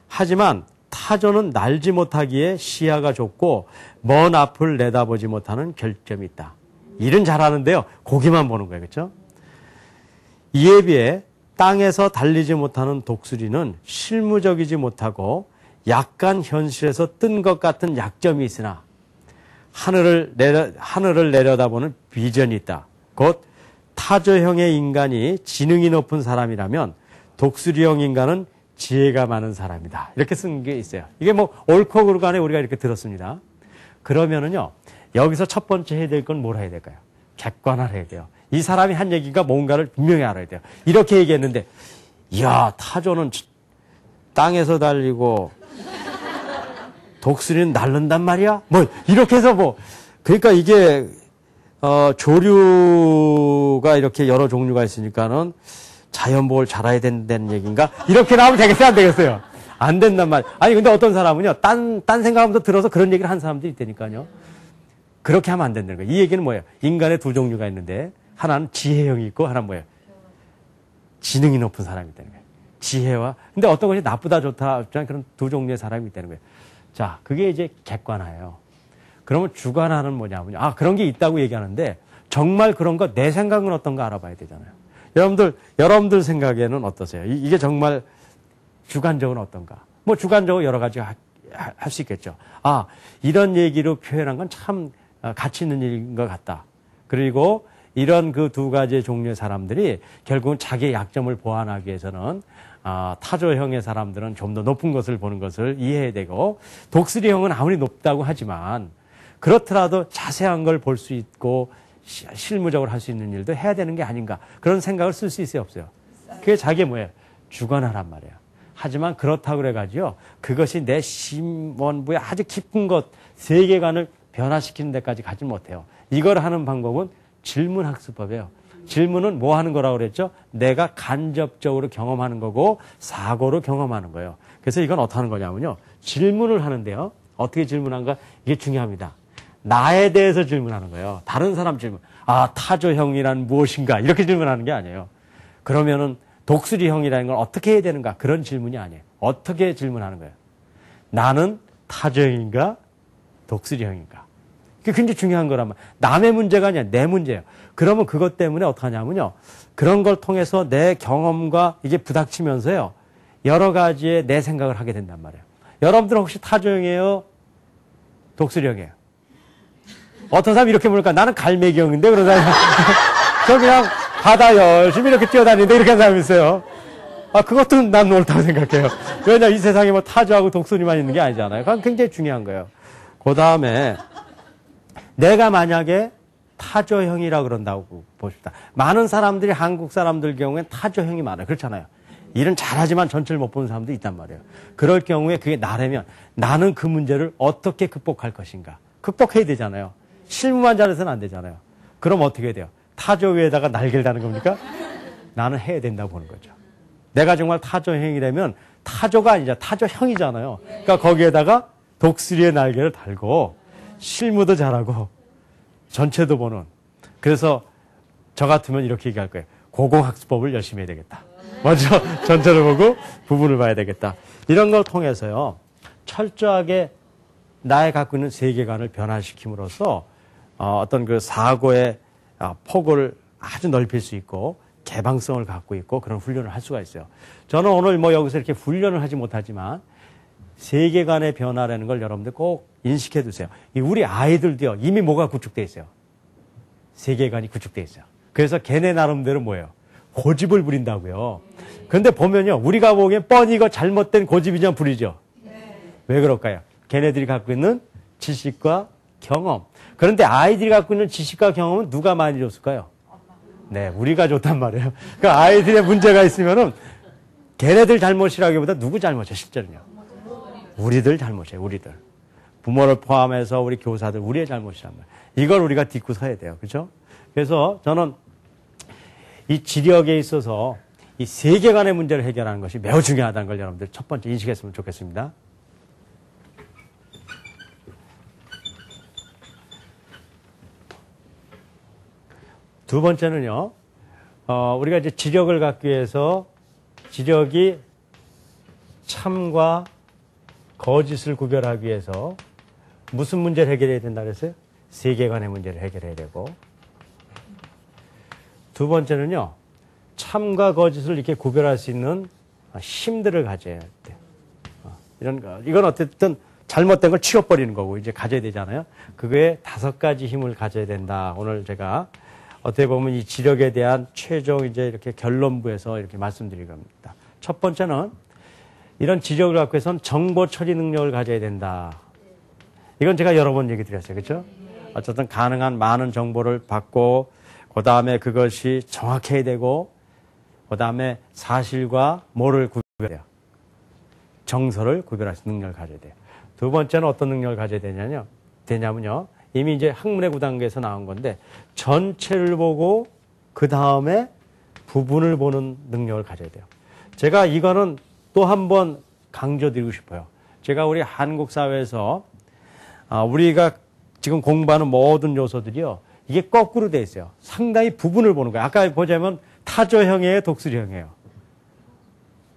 하지만 타조는 날지 못하기에 시야가 좁고 먼 앞을 내다보지 못하는 결점이 있다. 일은 잘하는데요. 고기만 보는 거예요. 그렇죠? 이에 비해 땅에서 달리지 못하는 독수리는 실무적이지 못하고 약간 현실에서 뜬 것 같은 약점이 있으나 하늘을 내려다보는 비전이 있다. 곧 타조형의 인간이 지능이 높은 사람이라면 독수리형 인간은 지혜가 많은 사람이다. 이렇게 쓴 게 있어요. 이게 뭐 옳고 그르고 간에 우리가 이렇게 들었습니다. 그러면은요, 여기서 첫 번째 해야 될 건 뭘 해야 될까요? 객관화를 해야 돼요. 이 사람이 한 얘기가 뭔가를 분명히 알아야 돼요. 이렇게 얘기했는데, 이야, 타조는 땅에서 달리고 독수리는 날른단 말이야? 뭐, 이렇게 해서 뭐, 그러니까 이게, 조류가 이렇게 여러 종류가 있으니까는 자연보호를 잘해야 된다는 얘기인가? 이렇게 나오면 되겠어요? 안 되겠어요? 안 된단 말이에요. 아니, 근데 어떤 사람은요, 딴 생각하면서 들어서 그런 얘기를 한 사람들이 있다니까요. 그렇게 하면 안 된다는 거예요. 이 얘기는 뭐예요? 인간의 두 종류가 있는데, 하나는 지혜형이 있고, 하나는 뭐예요? 지능이 높은 사람이 있다는 거예요. 지혜와, 근데 어떤 것이 나쁘다, 좋다, 그런 두 종류의 사람이 있다는 거예요. 자, 그게 이제 객관화예요. 그러면 주관화는 뭐냐면요. 아, 그런 게 있다고 얘기하는데, 정말 그런 거, 내 생각은 어떤가 알아봐야 되잖아요. 여러분들 생각에는 어떠세요? 이게 정말 주관적으로 어떤가? 뭐 주관적으로 여러 가지 할 수 있겠죠. 아, 이런 얘기로 표현한 건 참 가치 있는 일인 것 같다. 그리고 이런 그 두 가지 종류의 사람들이 결국은 자기의 약점을 보완하기 위해서는 타조형의 사람들은 좀 더 높은 것을 보는 것을 이해해야 되고, 독수리형은 아무리 높다고 하지만 그렇더라도 자세한 걸 볼 수 있고 실무적으로 할 수 있는 일도 해야 되는 게 아닌가, 그런 생각을 쓸 수 있어요, 없어요? 그게 자기의 뭐예요? 주관하란 말이에요. 하지만 그렇다고 그래가지고 그것이 내 심원부의 아주 깊은 것, 세계관을 변화시키는 데까지 가지 못해요. 이걸 하는 방법은 질문학습법이에요. 질문은 뭐 하는 거라고 그랬죠? 내가 간접적으로 경험하는 거고 사고로 경험하는 거예요. 그래서 이건 어떻게 하는 거냐면요, 질문을 하는데요. 어떻게 질문한가? 이게 중요합니다. 나에 대해서 질문하는 거예요. 다른 사람 질문. 아, 타조형이란 무엇인가? 이렇게 질문하는 게 아니에요. 그러면은 독수리형이라는 걸 어떻게 해야 되는가? 그런 질문이 아니에요. 어떻게 질문하는 거예요? 나는 타조형인가? 독수리형인가? 그게 굉장히 중요한 거란 말이에요. 남의 문제가 아니라 내 문제예요. 그러면 그것 때문에 어떻게 하냐면요, 그런 걸 통해서 내 경험과 이게 부닥치면서요, 여러 가지의 내 생각을 하게 된단 말이에요. 여러분들은 혹시 타조형이에요? 독수리형이에요? 어떤 사람이 이렇게 보니까 나는 갈매기형인데, 그런 사람이 저 그냥 바다 열심히 이렇게 뛰어다니는데, 이렇게 하는 사람이 있어요. 아, 그것도 난 옳다고 생각해요. 왜냐, 이 세상에 뭐 타조하고 독수리만 있는 게 아니잖아요. 그건 굉장히 중요한 거예요. 그 다음에 내가 만약에 타조형이라 그런다고 봅시다. 많은 사람들이, 한국 사람들 경우엔 타조형이 많아요. 그렇잖아요. 일은 잘하지만 전체를 못 보는 사람도 있단 말이에요. 그럴 경우에 그게 나라면 나는 그 문제를 어떻게 극복할 것인가. 극복해야 되잖아요. 실무만 잘해서는 안 되잖아요. 그럼 어떻게 해야 돼요? 타조 위에다가 날개를 다는 겁니까? 나는 해야 된다고 보는 거죠. 내가 정말 타조형이라면 타조가 아니잖아. 타조형이잖아요. 그러니까 거기에다가 독수리의 날개를 달고 실무도 잘하고 전체도 보는. 그래서 저 같으면 이렇게 얘기할 거예요. 고공학습법을 열심히 해야 되겠다. 먼저 전체를 보고 부분을 봐야 되겠다. 이런 걸 통해서요, 철저하게 나의 갖고 있는 세계관을 변화시킴으로써 어떤 그 사고의 폭을 아주 넓힐 수 있고 개방성을 갖고 있고 그런 훈련을 할 수가 있어요. 저는 오늘 뭐 여기서 이렇게 훈련을 하지 못하지만 세계관의 변화라는 걸 여러분들 꼭 인식해 두세요. 우리 아이들도요, 이미 뭐가 구축되어 있어요? 세계관이 구축되어 있어요. 그래서 걔네 나름대로 뭐예요? 고집을 부린다고요. 그런데 보면요, 우리가 보기엔 뻔히 이거 잘못된 고집이냐 부리죠. 왜 그럴까요? 걔네들이 갖고 있는 지식과 경험. 그런데 아이들이 갖고 있는 지식과 경험은 누가 많이 줬을까요? 네, 우리가 줬단 말이에요. 그러니까 아이들의 문제가 있으면은 걔네들 잘못이라기보다 누구 잘못이에요, 실제로요? 우리들 잘못이에요, 우리들. 부모를 포함해서 우리 교사들, 우리의 잘못이란 말이에요. 이걸 우리가 딛고 서야 돼요. 그렇죠? 그래서 저는 이 지력에 있어서 이 세계관의 문제를 해결하는 것이 매우 중요하다는 걸 여러분들 첫 번째 인식했으면 좋겠습니다. 두 번째는요, 우리가 이제 지력을 갖기 위해서 지력이 참과 거짓을 구별하기 위해서 무슨 문제를 해결해야 된다 그랬어요? 세계관의 문제를 해결해야 되고. 두 번째는요, 참과 거짓을 이렇게 구별할 수 있는 힘들을 가져야 돼. 이런 거. 이건 어쨌든 잘못된 걸 치워버리는 거고, 이제 가져야 되잖아요. 그거에 5가지 힘을 가져야 된다. 오늘 제가 어떻게 보면 이 지력에 대한 최종 이제 이렇게 결론부에서 이렇게 말씀드릴 겁니다. 첫 번째는 이런 지력을 갖고 해서는 정보 처리 능력을 가져야 된다. 이건 제가 여러 번 얘기 드렸어요. 그렇죠? 어쨌든 가능한 많은 정보를 받고 그다음에 그것이 정확해야 되고 그다음에 사실과 뭐를 구별해야 돼요. 정서를 구별할 수 있는 능력을 가져야 돼요. 두 번째는 어떤 능력을 가져야 되냐면요. 이미 이제 학문의 9단계에서 나온 건데 전체를 보고 그 다음에 부분을 보는 능력을 가져야 돼요. 제가 이거는 또 한 번 강조드리고 싶어요. 제가 우리 한국 사회에서 우리가 지금 공부하는 모든 요소들이요. 이게 거꾸로 돼 있어요. 상당히 부분을 보는 거예요. 아까 보자면 타조형이에요, 독수리형이에요.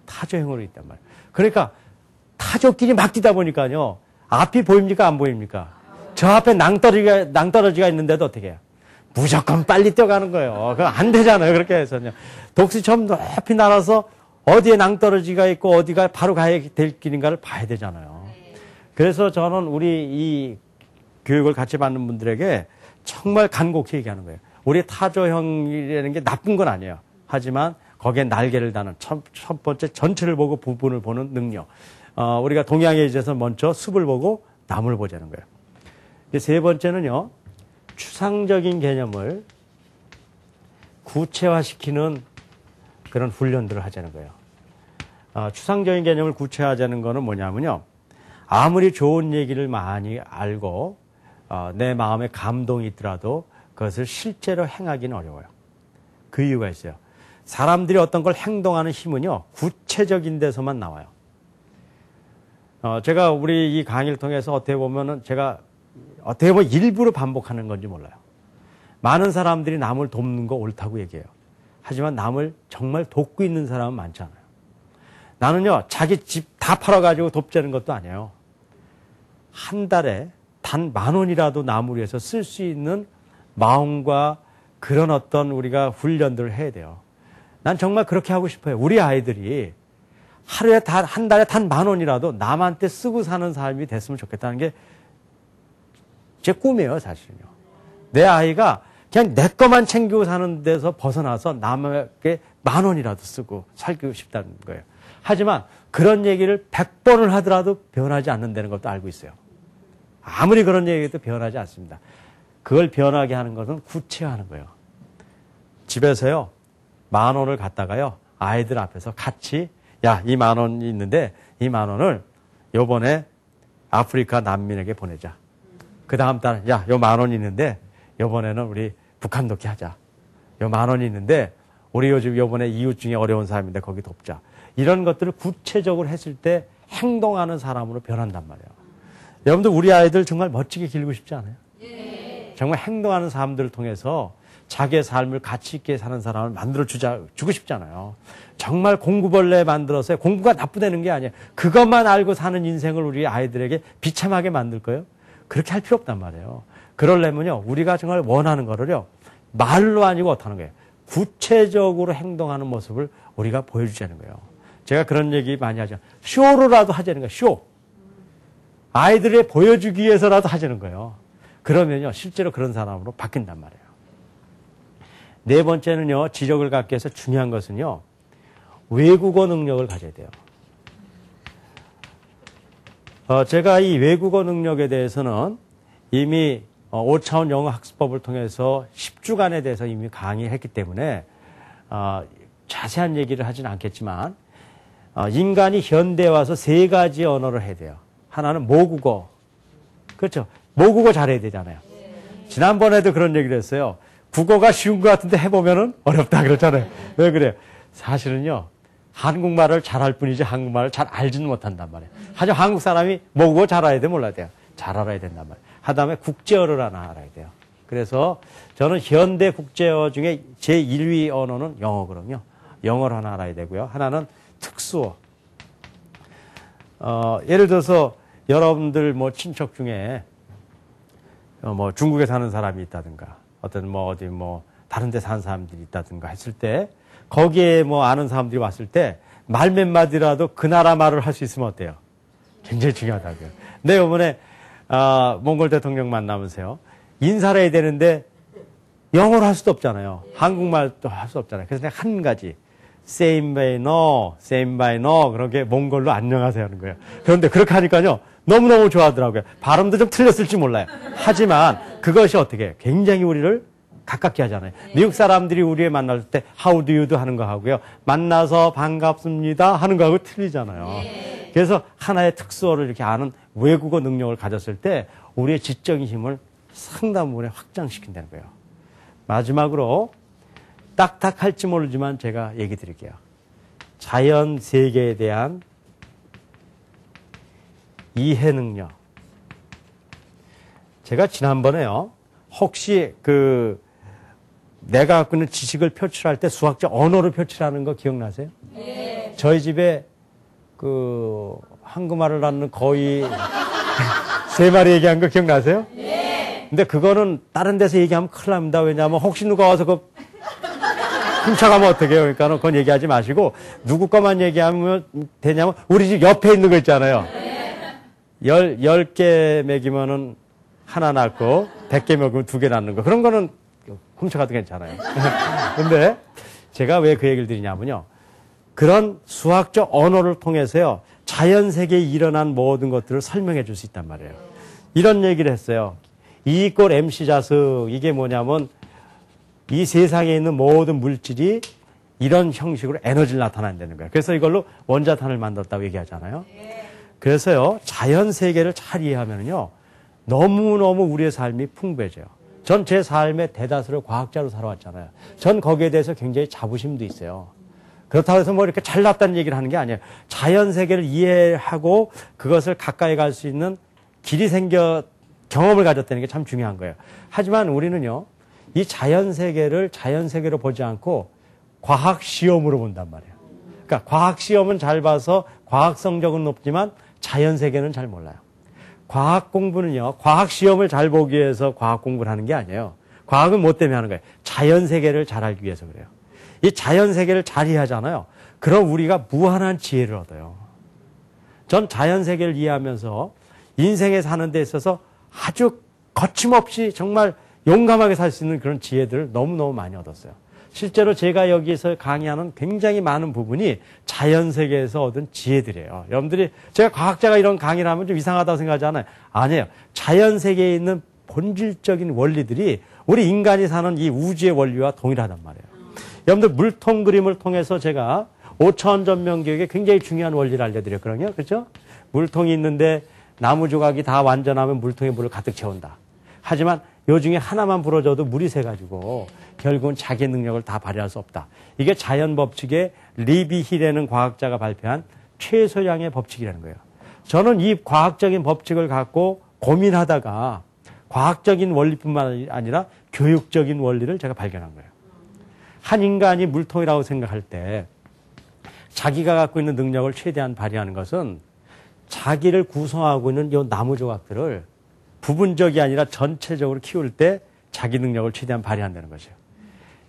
타조형으로 있단 말이에요. 그러니까 타조끼리 막 뛰다 보니까요. 앞이 보입니까? 안 보입니까? 저 앞에 낭떠러지가 있는데도 어떻게 해요? 무조건 빨리 뛰어가는 거예요. 그거 안 되잖아요. 그렇게 해서요. 독수리처럼 높이 날아서 어디에 낭떠러지가 있고 어디가 바로 가야 될 길인가를 봐야 되잖아요. 그래서 저는 우리 이 교육을 같이 받는 분들에게 정말 간곡히 얘기하는 거예요. 우리 타조형이라는 게 나쁜 건 아니에요. 하지만 거기에 날개를 다는 첫 번째 전체를 보고 부분을 보는 능력. 우리가 동양에 있어서 먼저 숲을 보고 나무를 보자는 거예요. 세 번째는요, 추상적인 개념을 구체화시키는 그런 훈련들을 하자는 거예요. 추상적인 개념을 구체화하자는 거는 뭐냐면요, 아무리 좋은 얘기를 많이 알고 내 마음에 감동이 있더라도 그것을 실제로 행하기는 어려워요. 그 이유가 있어요. 사람들이 어떤 걸 행동하는 힘은요, 구체적인 데서만 나와요. 제가 우리 이 강의를 통해서 어떻게 보면은 제가 어떻게 보면 일부러 반복하는 건지 몰라요. 많은 사람들이 남을 돕는 거 옳다고 얘기해요. 하지만 남을 정말 돕고 있는 사람은 많지 않아요. 나는요, 자기 집 다 팔아가지고 돕자는 것도 아니에요. 한 달에 단 10,000원이라도 남을 위해서 쓸 수 있는 마음과 그런 어떤 우리가 훈련들을 해야 돼요. 난 정말 그렇게 하고 싶어요. 우리 아이들이 하루에 한 달에 단 10,000원이라도 남한테 쓰고 사는 사람이 됐으면 좋겠다는 게 제 꿈이에요, 사실은요. 내 아이가 그냥 내 것만 챙기고 사는 데서 벗어나서 남에게 10,000원이라도 쓰고 살고 싶다는 거예요. 하지만 그런 얘기를 100번을 하더라도 변하지 않는다는 것도 알고 있어요. 아무리 그런 얘기해도 변하지 않습니다. 그걸 변하게 하는 것은 구체화하는 거예요. 집에서요, 10,000원을 갖다가요, 아이들 앞에서 같이, 야, 이 10,000원이 있는데 이 10,000원을 요번에 아프리카 난민에게 보내자. 그 다음 달, 야, 요 10,000원이 있는데 요번에는 우리 북한 돕기 하자. 요 10,000원이 있는데 우리 요즘 요번에 이웃 중에 어려운 사람인데 거기 돕자. 이런 것들을 구체적으로 했을 때 행동하는 사람으로 변한단 말이에요. 여러분들 우리 아이들 정말 멋지게 기르고 싶지 않아요? 예. 정말 행동하는 사람들을 통해서 자기의 삶을 가치 있게 사는 사람을 만들어 주고 싶잖아요. 정말 공부벌레 만들어서 공부가 나쁘다는 게 아니에요. 그것만 알고 사는 인생을 우리 아이들에게 비참하게 만들 거예요. 그렇게 할 필요 없단 말이에요. 그러려면요, 우리가 정말 원하는 거를요, 말로 아니고 어떻게 하는 거예요? 구체적으로 행동하는 모습을 우리가 보여주자는 거예요. 제가 그런 얘기 많이 하죠. 쇼로라도 하자는 거예요. 쇼. 아이들에 보여주기 위해서라도 하자는 거예요. 그러면요, 실제로 그런 사람으로 바뀐단 말이에요. 네 번째는요, 지력을 갖기 위해서 중요한 것은요, 외국어 능력을 가져야 돼요. 제가 이 외국어 능력에 대해서는 이미 5차원 영어 학습법을 통해서 10주간에 대해서 이미 강의했기 때문에 자세한 얘기를 하진 않겠지만, 인간이 현대에 와서 세 가지 언어를 해야 돼요. 하나는 모국어. 그렇죠. 모국어 잘해야 되잖아요. 지난번에도 그런 얘기를 했어요. 국어가 쉬운 것 같은데 해보면은 어렵다 그랬잖아요. 왜 그래요? 사실은요, 한국말을 잘할 뿐이지 한국말을 잘 알지는 못한단 말이에요. 하지만 한국 사람이 모국어 잘 알아야 돼, 몰라야 돼요? 잘 알아야 된단 말이에요. 하다음에 국제어를 하나 알아야 돼요. 그래서 저는 현대 국제어 중에 제1위 언어는 영어거든요. 영어를 하나 알아야 되고요. 하나는 특수어. 예를 들어서 여러분들 뭐 친척 중에 뭐 중국에 사는 사람이 있다든가 어떤 뭐 어디 뭐 다른 데 사는 사람들이 있다든가 했을 때 거기에 뭐 아는 사람들이 왔을 때 말 몇 마디라도 그 나라 말을 할 수 있으면 어때요? 굉장히 중요하다고요. 내 이번에 몽골 대통령 만나면서요. 인사를 해야 되는데 영어로 할 수도 없잖아요. 한국말도 할 수 없잖아요. 그래서 내가 한 가지 same by no 그렇게 몽골로 안녕하세요 하는 거예요. 그런데 그렇게 하니까요. 너무너무 좋아하더라고요. 발음도 좀 틀렸을지 몰라요. 하지만 그것이 어떻게 해요? 굉장히 우리를 가깝게 하잖아요. 미국 사람들이 우리에 만날 때 How do you do 하는 거 하고요. 만나서 반갑습니다 하는 거하고 틀리잖아요. 그래서 하나의 특수어를 이렇게 아는 외국어 능력을 가졌을 때 우리의 지적인 힘을 상당 부분에 확장시킨다는 거예요. 마지막으로 딱딱할지 모르지만 제가 얘기 드릴게요. 자연 세계에 대한 이해 능력. 제가 지난번에요. 혹시 내가 갖고 있는 지식을 표출할 때 수학적 언어를 표출하는 거 기억나세요? 네. 저희 집에 한국말을 낳는 거의 3마리 얘기한 거 기억나세요? 네. 근데 그거는 다른 데서 얘기하면 큰일 납니다. 왜냐하면 혹시 누가 와서 훔쳐가면 어떡해요? 그러니까 그건 얘기하지 마시고 누구 것만 얘기하면 되냐면 우리 집 옆에 있는 거 있잖아요. 네. 10개 먹이면은 하나 낳고 100개 먹으면 2개 낳는 거. 그런 거는 훔쳐가도 괜찮아요. 근데 제가 왜 그 얘기를 드리냐면요. 그런 수학적 언어를 통해서요. 자연 세계에 일어난 모든 것들을 설명해 줄 수 있단 말이에요. 이런 얘기를 했어요. E = MC 자수. 이게 뭐냐면 이 세상에 있는 모든 물질이 이런 형식으로 에너지를 나타낸다는 거예요. 그래서 이걸로 원자탄을 만들었다고 얘기하잖아요. 그래서요. 자연 세계를 잘 이해하면요. 너무너무 우리의 삶이 풍부해져요. 전 제 삶의 대다수를 과학자로 살아왔잖아요. 전 거기에 대해서 굉장히 자부심도 있어요. 그렇다고 해서 뭐 이렇게 잘났다는 얘기를 하는 게 아니에요. 자연 세계를 이해하고 그것을 가까이 갈 수 있는 길이 경험을 가졌다는 게 참 중요한 거예요. 하지만 우리는요, 이 자연 세계를 자연 세계로 보지 않고 과학 시험으로 본단 말이에요. 그러니까 과학 시험은 잘 봐서 과학 성적은 높지만 자연 세계는 잘 몰라요. 과학 공부는요, 과학 시험을 잘 보기 위해서 과학 공부를 하는 게 아니에요. 과학은 뭐 때문에 하는 거예요? 자연 세계를 잘 알기 위해서 그래요. 이 자연 세계를 잘 이해하잖아요. 그럼 우리가 무한한 지혜를 얻어요. 전 자연 세계를 이해하면서 인생에 사는 데 있어서 아주 거침없이 정말 용감하게 살 수 있는 그런 지혜들을 너무너무 많이 얻었어요. 실제로 제가 여기서 강의하는 굉장히 많은 부분이 자연 세계에서 얻은 지혜들이에요. 여러분들이 제가 과학자가 이런 강의를 하면 좀 이상하다고 생각하지 않아요? 아니에요. 자연 세계에 있는 본질적인 원리들이 우리 인간이 사는 이 우주의 원리와 동일하단 말이에요. 여러분들 물통 그림을 통해서 제가 5차원 전면 교육에 굉장히 중요한 원리를 알려드렸거든요. 그렇죠? 물통이 있는데 나무 조각이 다 완전하면 물통에 물을 가득 채운다. 하지만 요 중에 하나만 부러져도 물이 새가지고 결국은 자기 능력을 다 발휘할 수 없다. 이게 자연 법칙의 리비 힐이라는 과학자가 발표한 최소량의 법칙이라는 거예요. 저는 이 과학적인 법칙을 갖고 고민하다가 과학적인 원리뿐만 아니라 교육적인 원리를 제가 발견한 거예요. 한 인간이 물통이라고 생각할 때 자기가 갖고 있는 능력을 최대한 발휘하는 것은 자기를 구성하고 있는 이 나무 조각들을 부분적이 아니라 전체적으로 키울 때 자기 능력을 최대한 발휘한다는 것이에요.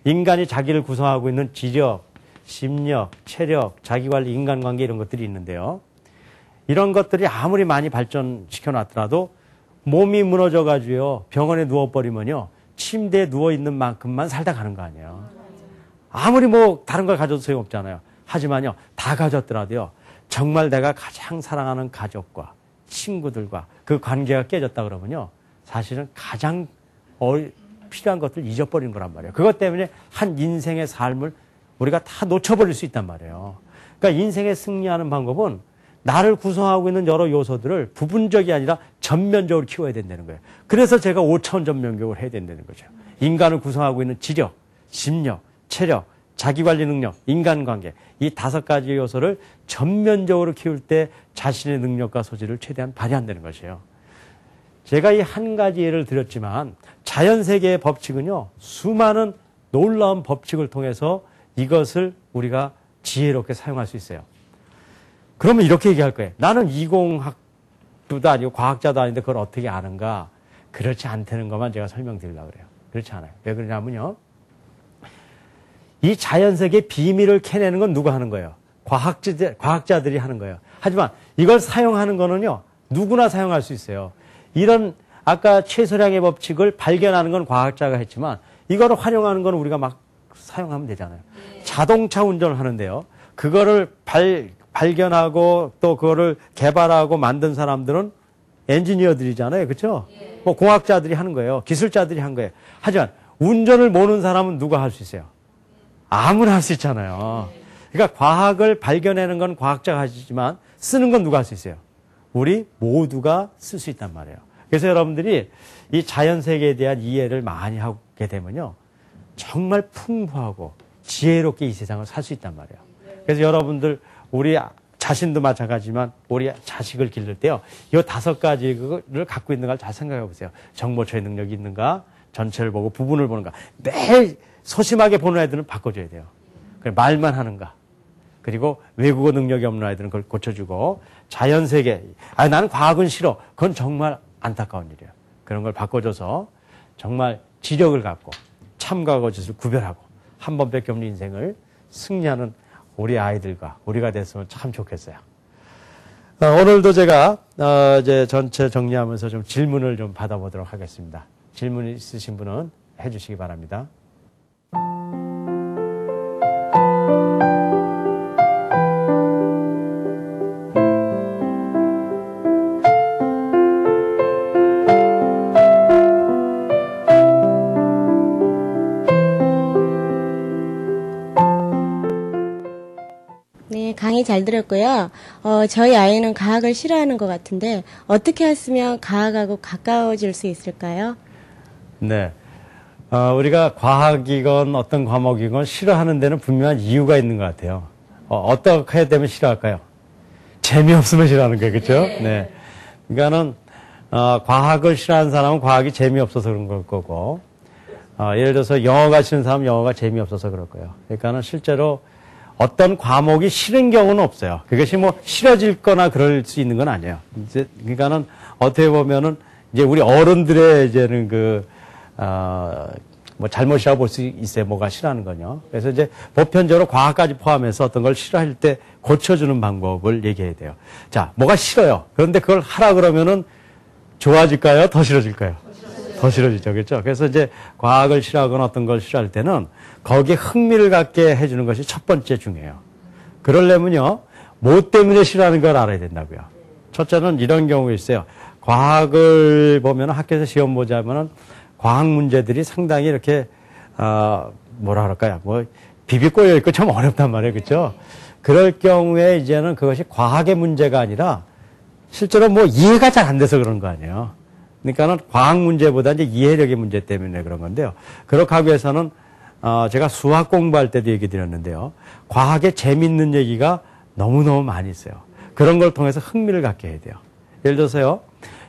인간이 자기를 구성하고 있는 지력, 심력, 체력, 자기관리, 인간관계 이런 것들이 있는데요. 이런 것들이 아무리 많이 발전시켜 놨더라도 몸이 무너져가지고요. 병원에 누워버리면요. 침대에 누워있는 만큼만 살다 가는 거 아니에요. 아무리 뭐 다른 걸 가져도 소용없잖아요. 하지만요. 다 가졌더라도요. 정말 내가 가장 사랑하는 가족과 친구들과 그 관계가 깨졌다 그러면요. 사실은 가장 필요한 것들 잊어버린 거란 말이에요. 그것 때문에 한 인생의 삶을 우리가 다 놓쳐버릴 수 있단 말이에요. 그러니까 인생에 승리하는 방법은 나를 구성하고 있는 여러 요소들을 부분적이 아니라 전면적으로 키워야 된다는 거예요. 그래서 제가 5차원 전면교육을 해야 된다는 거죠. 인간을 구성하고 있는 지력, 심력, 체력, 자기관리 능력, 인간관계 이 5가지 요소를 전면적으로 키울 때 자신의 능력과 소질을 최대한 발휘한다는 것이에요. 제가 이 한 가지 예를 드렸지만 자연세계의 법칙은요. 수많은 놀라운 법칙을 통해서 이것을 우리가 지혜롭게 사용할 수 있어요. 그러면 이렇게 얘기할 거예요. 나는 이공학부도 아니고 과학자도 아닌데 그걸 어떻게 아는가? 그렇지 않다는 것만 제가 설명드리려고 그래요. 그렇지 않아요. 왜 그러냐면요. 이 자연세계의 비밀을 캐내는 건 누가 하는 거예요? 과학자들이 하는 거예요. 하지만 이걸 사용하는 거는요. 누구나 사용할 수 있어요. 이런 아까 최소량의 법칙을 발견하는 건 과학자가 했지만 이거를 활용하는 건 우리가 막 사용하면 되잖아요. 자동차 운전을 하는데요. 그거를 발견하고 또 그거를 개발하고 만든 사람들은 엔지니어들이잖아요. 그렇죠? 뭐 공학자들이 하는 거예요. 기술자들이 한 거예요. 하지만 운전을 모르는 사람은 누가 할 수 있어요? 아무나 할 수 있잖아요. 그러니까 과학을 발견하는 건 과학자가 하시지만 쓰는 건 누가 할 수 있어요? 우리 모두가 쓸 수 있단 말이에요. 그래서 여러분들이 이 자연세계에 대한 이해를 많이 하게 되면요. 정말 풍부하고 지혜롭게 이 세상을 살 수 있단 말이에요. 그래서 여러분들 우리 자신도 마찬가지지만 우리 자식을 기를 때요. 이 5가지를 갖고 있는가를 잘 생각해 보세요. 정보처의 능력이 있는가? 전체를 보고 부분을 보는가? 매일 소심하게 보는 애들은 바꿔줘야 돼요. 말만 하는가? 그리고 외국어 능력이 없는 아이들은 그걸 고쳐주고 자연세계, 나는 과학은 싫어. 그건 정말 안타까운 일이에요. 그런 걸 바꿔줘서 정말 지력을 갖고 참과 거짓을 구별하고 한 번밖에 없는 인생을 승리하는 우리 아이들과 우리가 됐으면 참 좋겠어요. 오늘도 제가 이제 전체 정리하면서 좀 질문을 좀 받아보도록 하겠습니다. 질문 있으신 분은 해주시기 바랍니다. 네, 강의 잘 들었고요. 저희 아이는 과학을 싫어하는 것 같은데 어떻게 했으면 과학하고 가까워질 수 있을까요? 네, 우리가 과학이건 어떤 과목이건 싫어하는 데는 분명한 이유가 있는 것 같아요. 어떻게 해야 되면 싫어할까요? 재미없으면 싫어하는 거예요, 그렇죠? 네. 그러니까는 과학을 싫어하는 사람은 과학이 재미없어서 그런 걸 거고, 예를 들어서 영어가 싫은 사람은 영어가 재미없어서 그럴 거예요. 그러니까는 실제로 어떤 과목이 싫은 경우는 없어요. 그것이 뭐 싫어질 거나 그럴 수 있는 건 아니에요. 이제, 그러니까는 어떻게 보면은 이제 우리 어른들의 이제는 뭐 잘못이라고 볼 수 있어요. 뭐가 싫어하는 건요. 그래서 이제 보편적으로 과학까지 포함해서 어떤 걸 싫어할 때 고쳐주는 방법을 얘기해야 돼요. 자, 뭐가 싫어요. 그런데 그걸 하라 그러면은 좋아질까요? 더 싫어질까요? 더 싫어지죠. 그렇죠? 그래서 이제 과학을 싫어하거나 어떤 걸 싫어할 때는 거기에 흥미를 갖게 해주는 것이 첫 번째 중요해요. 그러려면요, 뭐 때문에 싫어하는 걸 알아야 된다고요. 첫째는 이런 경우가 있어요. 과학을 보면 학교에서 시험 보자면은 과학 문제들이 상당히 이렇게, 뭐라 그럴까요? 뭐, 비비꼬여 있고 참 어렵단 말이에요. 그렇죠? 그럴 경우에 이제는 그것이 과학의 문제가 아니라 실제로 뭐 이해가 잘 안 돼서 그런 거 아니에요. 그러니까는 과학 문제보다 이제 이해력의 문제 때문에 그런 건데요. 그렇게 하기 위해서는 제가 수학 공부할 때도 얘기 드렸는데요. 과학에 재밌는 얘기가 너무너무 많이 있어요. 그런 걸 통해서 흥미를 갖게 해야 돼요. 예를 들어서요.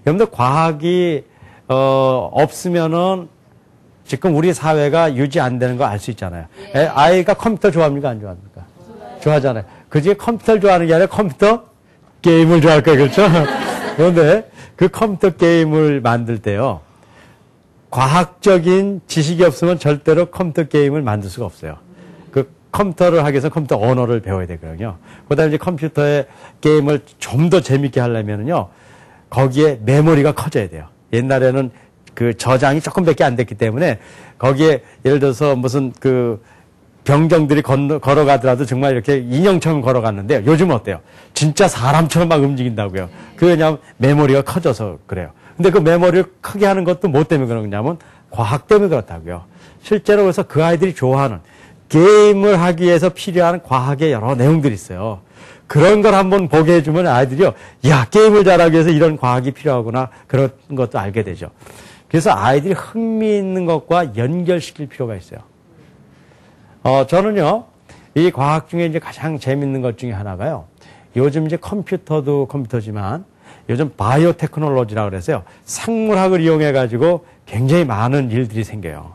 여러분들 과학이 없으면은 지금 우리 사회가 유지 안 되는 거 알 수 있잖아요. 아이가 컴퓨터 좋아합니까? 안 좋아합니까? 좋아하잖아요. 그중에 컴퓨터를 좋아하는 게 아니라 컴퓨터 게임을 좋아할 거예요. 그렇죠? 그런데 그 컴퓨터 게임을 만들 때요. 과학적인 지식이 없으면 절대로 컴퓨터 게임을 만들 수가 없어요. 그 컴퓨터를 하기 위해서 컴퓨터 언어를 배워야 되거든요. 그다음에 이제 컴퓨터의 게임을 좀 더 재밌게 하려면요. 거기에 메모리가 커져야 돼요. 옛날에는 그 저장이 조금밖에 안 됐기 때문에 거기에 예를 들어서 무슨 그 병정들이 걸어가더라도 정말 이렇게 인형처럼 걸어갔는데요. 요즘은 어때요? 진짜 사람처럼 막 움직인다고요. 그게 왜냐하면 메모리가 커져서 그래요. 근데 그 메모리를 크게 하는 것도 뭐 때문에 그러냐면 과학 때문에 그렇다고요. 실제로 그래서 그 아이들이 좋아하는 게임을 하기 위해서 필요한 과학의 여러 내용들이 있어요. 그런 걸 한번 보게 해주면 아이들이요. 야, 게임을 잘하기 위해서 이런 과학이 필요하구나. 그런 것도 알게 되죠. 그래서 아이들이 흥미있는 것과 연결시킬 필요가 있어요. 저는요, 이 과학 중에 이제 가장 재밌는 것 중에 하나가요. 요즘 이제 컴퓨터도 컴퓨터지만 요즘 바이오 테크놀로지라고 그래서요. 생물학을 이용해가지고 굉장히 많은 일들이 생겨요.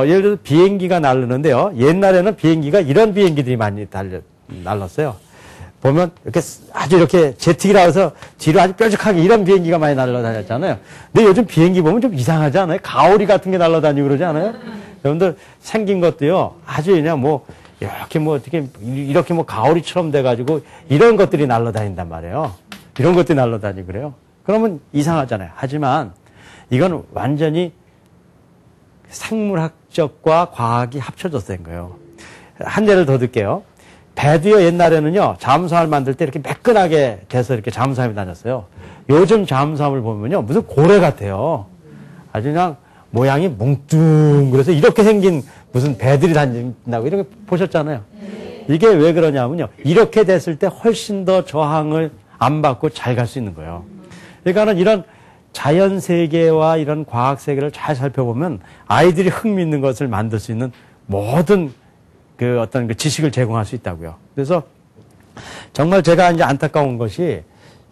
예를 들어서 비행기가 날르는데요. 옛날에는 비행기가 이런 비행기들이 많이 날랐어요. 보면 이렇게 아주 이렇게 제트기라 해서 뒤로 아주 뾰족하게 이런 비행기가 많이 날아다녔잖아요. 근데 요즘 비행기 보면 좀 이상하지 않아요? 가오리 같은 게 날아다니고 그러지 않아요? 여러분들 생긴 것도요. 아주 그냥 뭐 이렇게 뭐 어떻게 이렇게 뭐 가오리처럼 돼가지고 이런 것들이 날아다닌단 말이에요. 이런 것들이 날아다니고 그래요. 그러면 이상하잖아요. 하지만 이건 완전히 생물학적과 과학이 합쳐져서 된 거예요. 한 예를 더 들게요. 배도요, 옛날에는요, 잠수함을 만들 때 이렇게 매끈하게 돼서 이렇게 잠수함이 다녔어요. 요즘 잠수함을 보면요, 무슨 고래 같아요. 아주 그냥 모양이 뭉뚱그래서 이렇게 생긴 무슨 배들이 다닌다고 이렇게 보셨잖아요. 이게 왜 그러냐면요, 이렇게 됐을 때 훨씬 더 저항을 안 받고 잘 갈 수 있는 거예요. 그러니까는 이런 자연 세계와 이런 과학 세계를 잘 살펴보면 아이들이 흥미있는 것을 만들 수 있는 모든 그 어떤 그 지식을 제공할 수 있다고요. 그래서 정말 제가 이제 안타까운 것이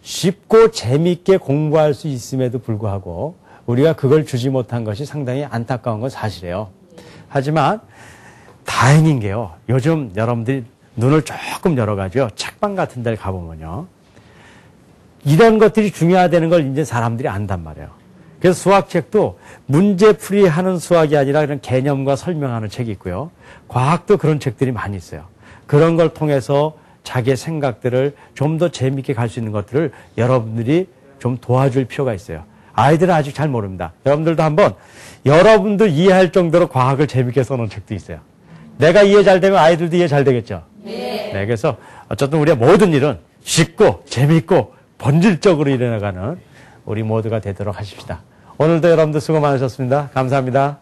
쉽고 재밌게 공부할 수 있음에도 불구하고 우리가 그걸 주지 못한 것이 상당히 안타까운 건 사실이에요. 하지만 다행인 게요. 요즘 여러분들이 눈을 조금 열어가지고 책방 같은 데를 가보면요. 이런 것들이 중요하다는 걸 이제 사람들이 안단 말이에요. 그래서 수학책도 문제풀이 하는 수학이 아니라 그런 개념과 설명하는 책이 있고요. 과학도 그런 책들이 많이 있어요. 그런 걸 통해서 자기의 생각들을 좀 더 재미있게 갈 수 있는 것들을 여러분들이 좀 도와줄 필요가 있어요. 아이들은 아직 잘 모릅니다. 여러분들도 한번 여러분들 이해할 정도로 과학을 재미있게 써놓은 책도 있어요. 내가 이해 잘 되면 아이들도 이해 잘 되겠죠? 네. 그래서 어쨌든 우리가 모든 일은 쉽고 재미있고 본질적으로 일어나가는 우리 모두가 되도록 하십시다. 오늘도 여러분들 수고 많으셨습니다. 감사합니다.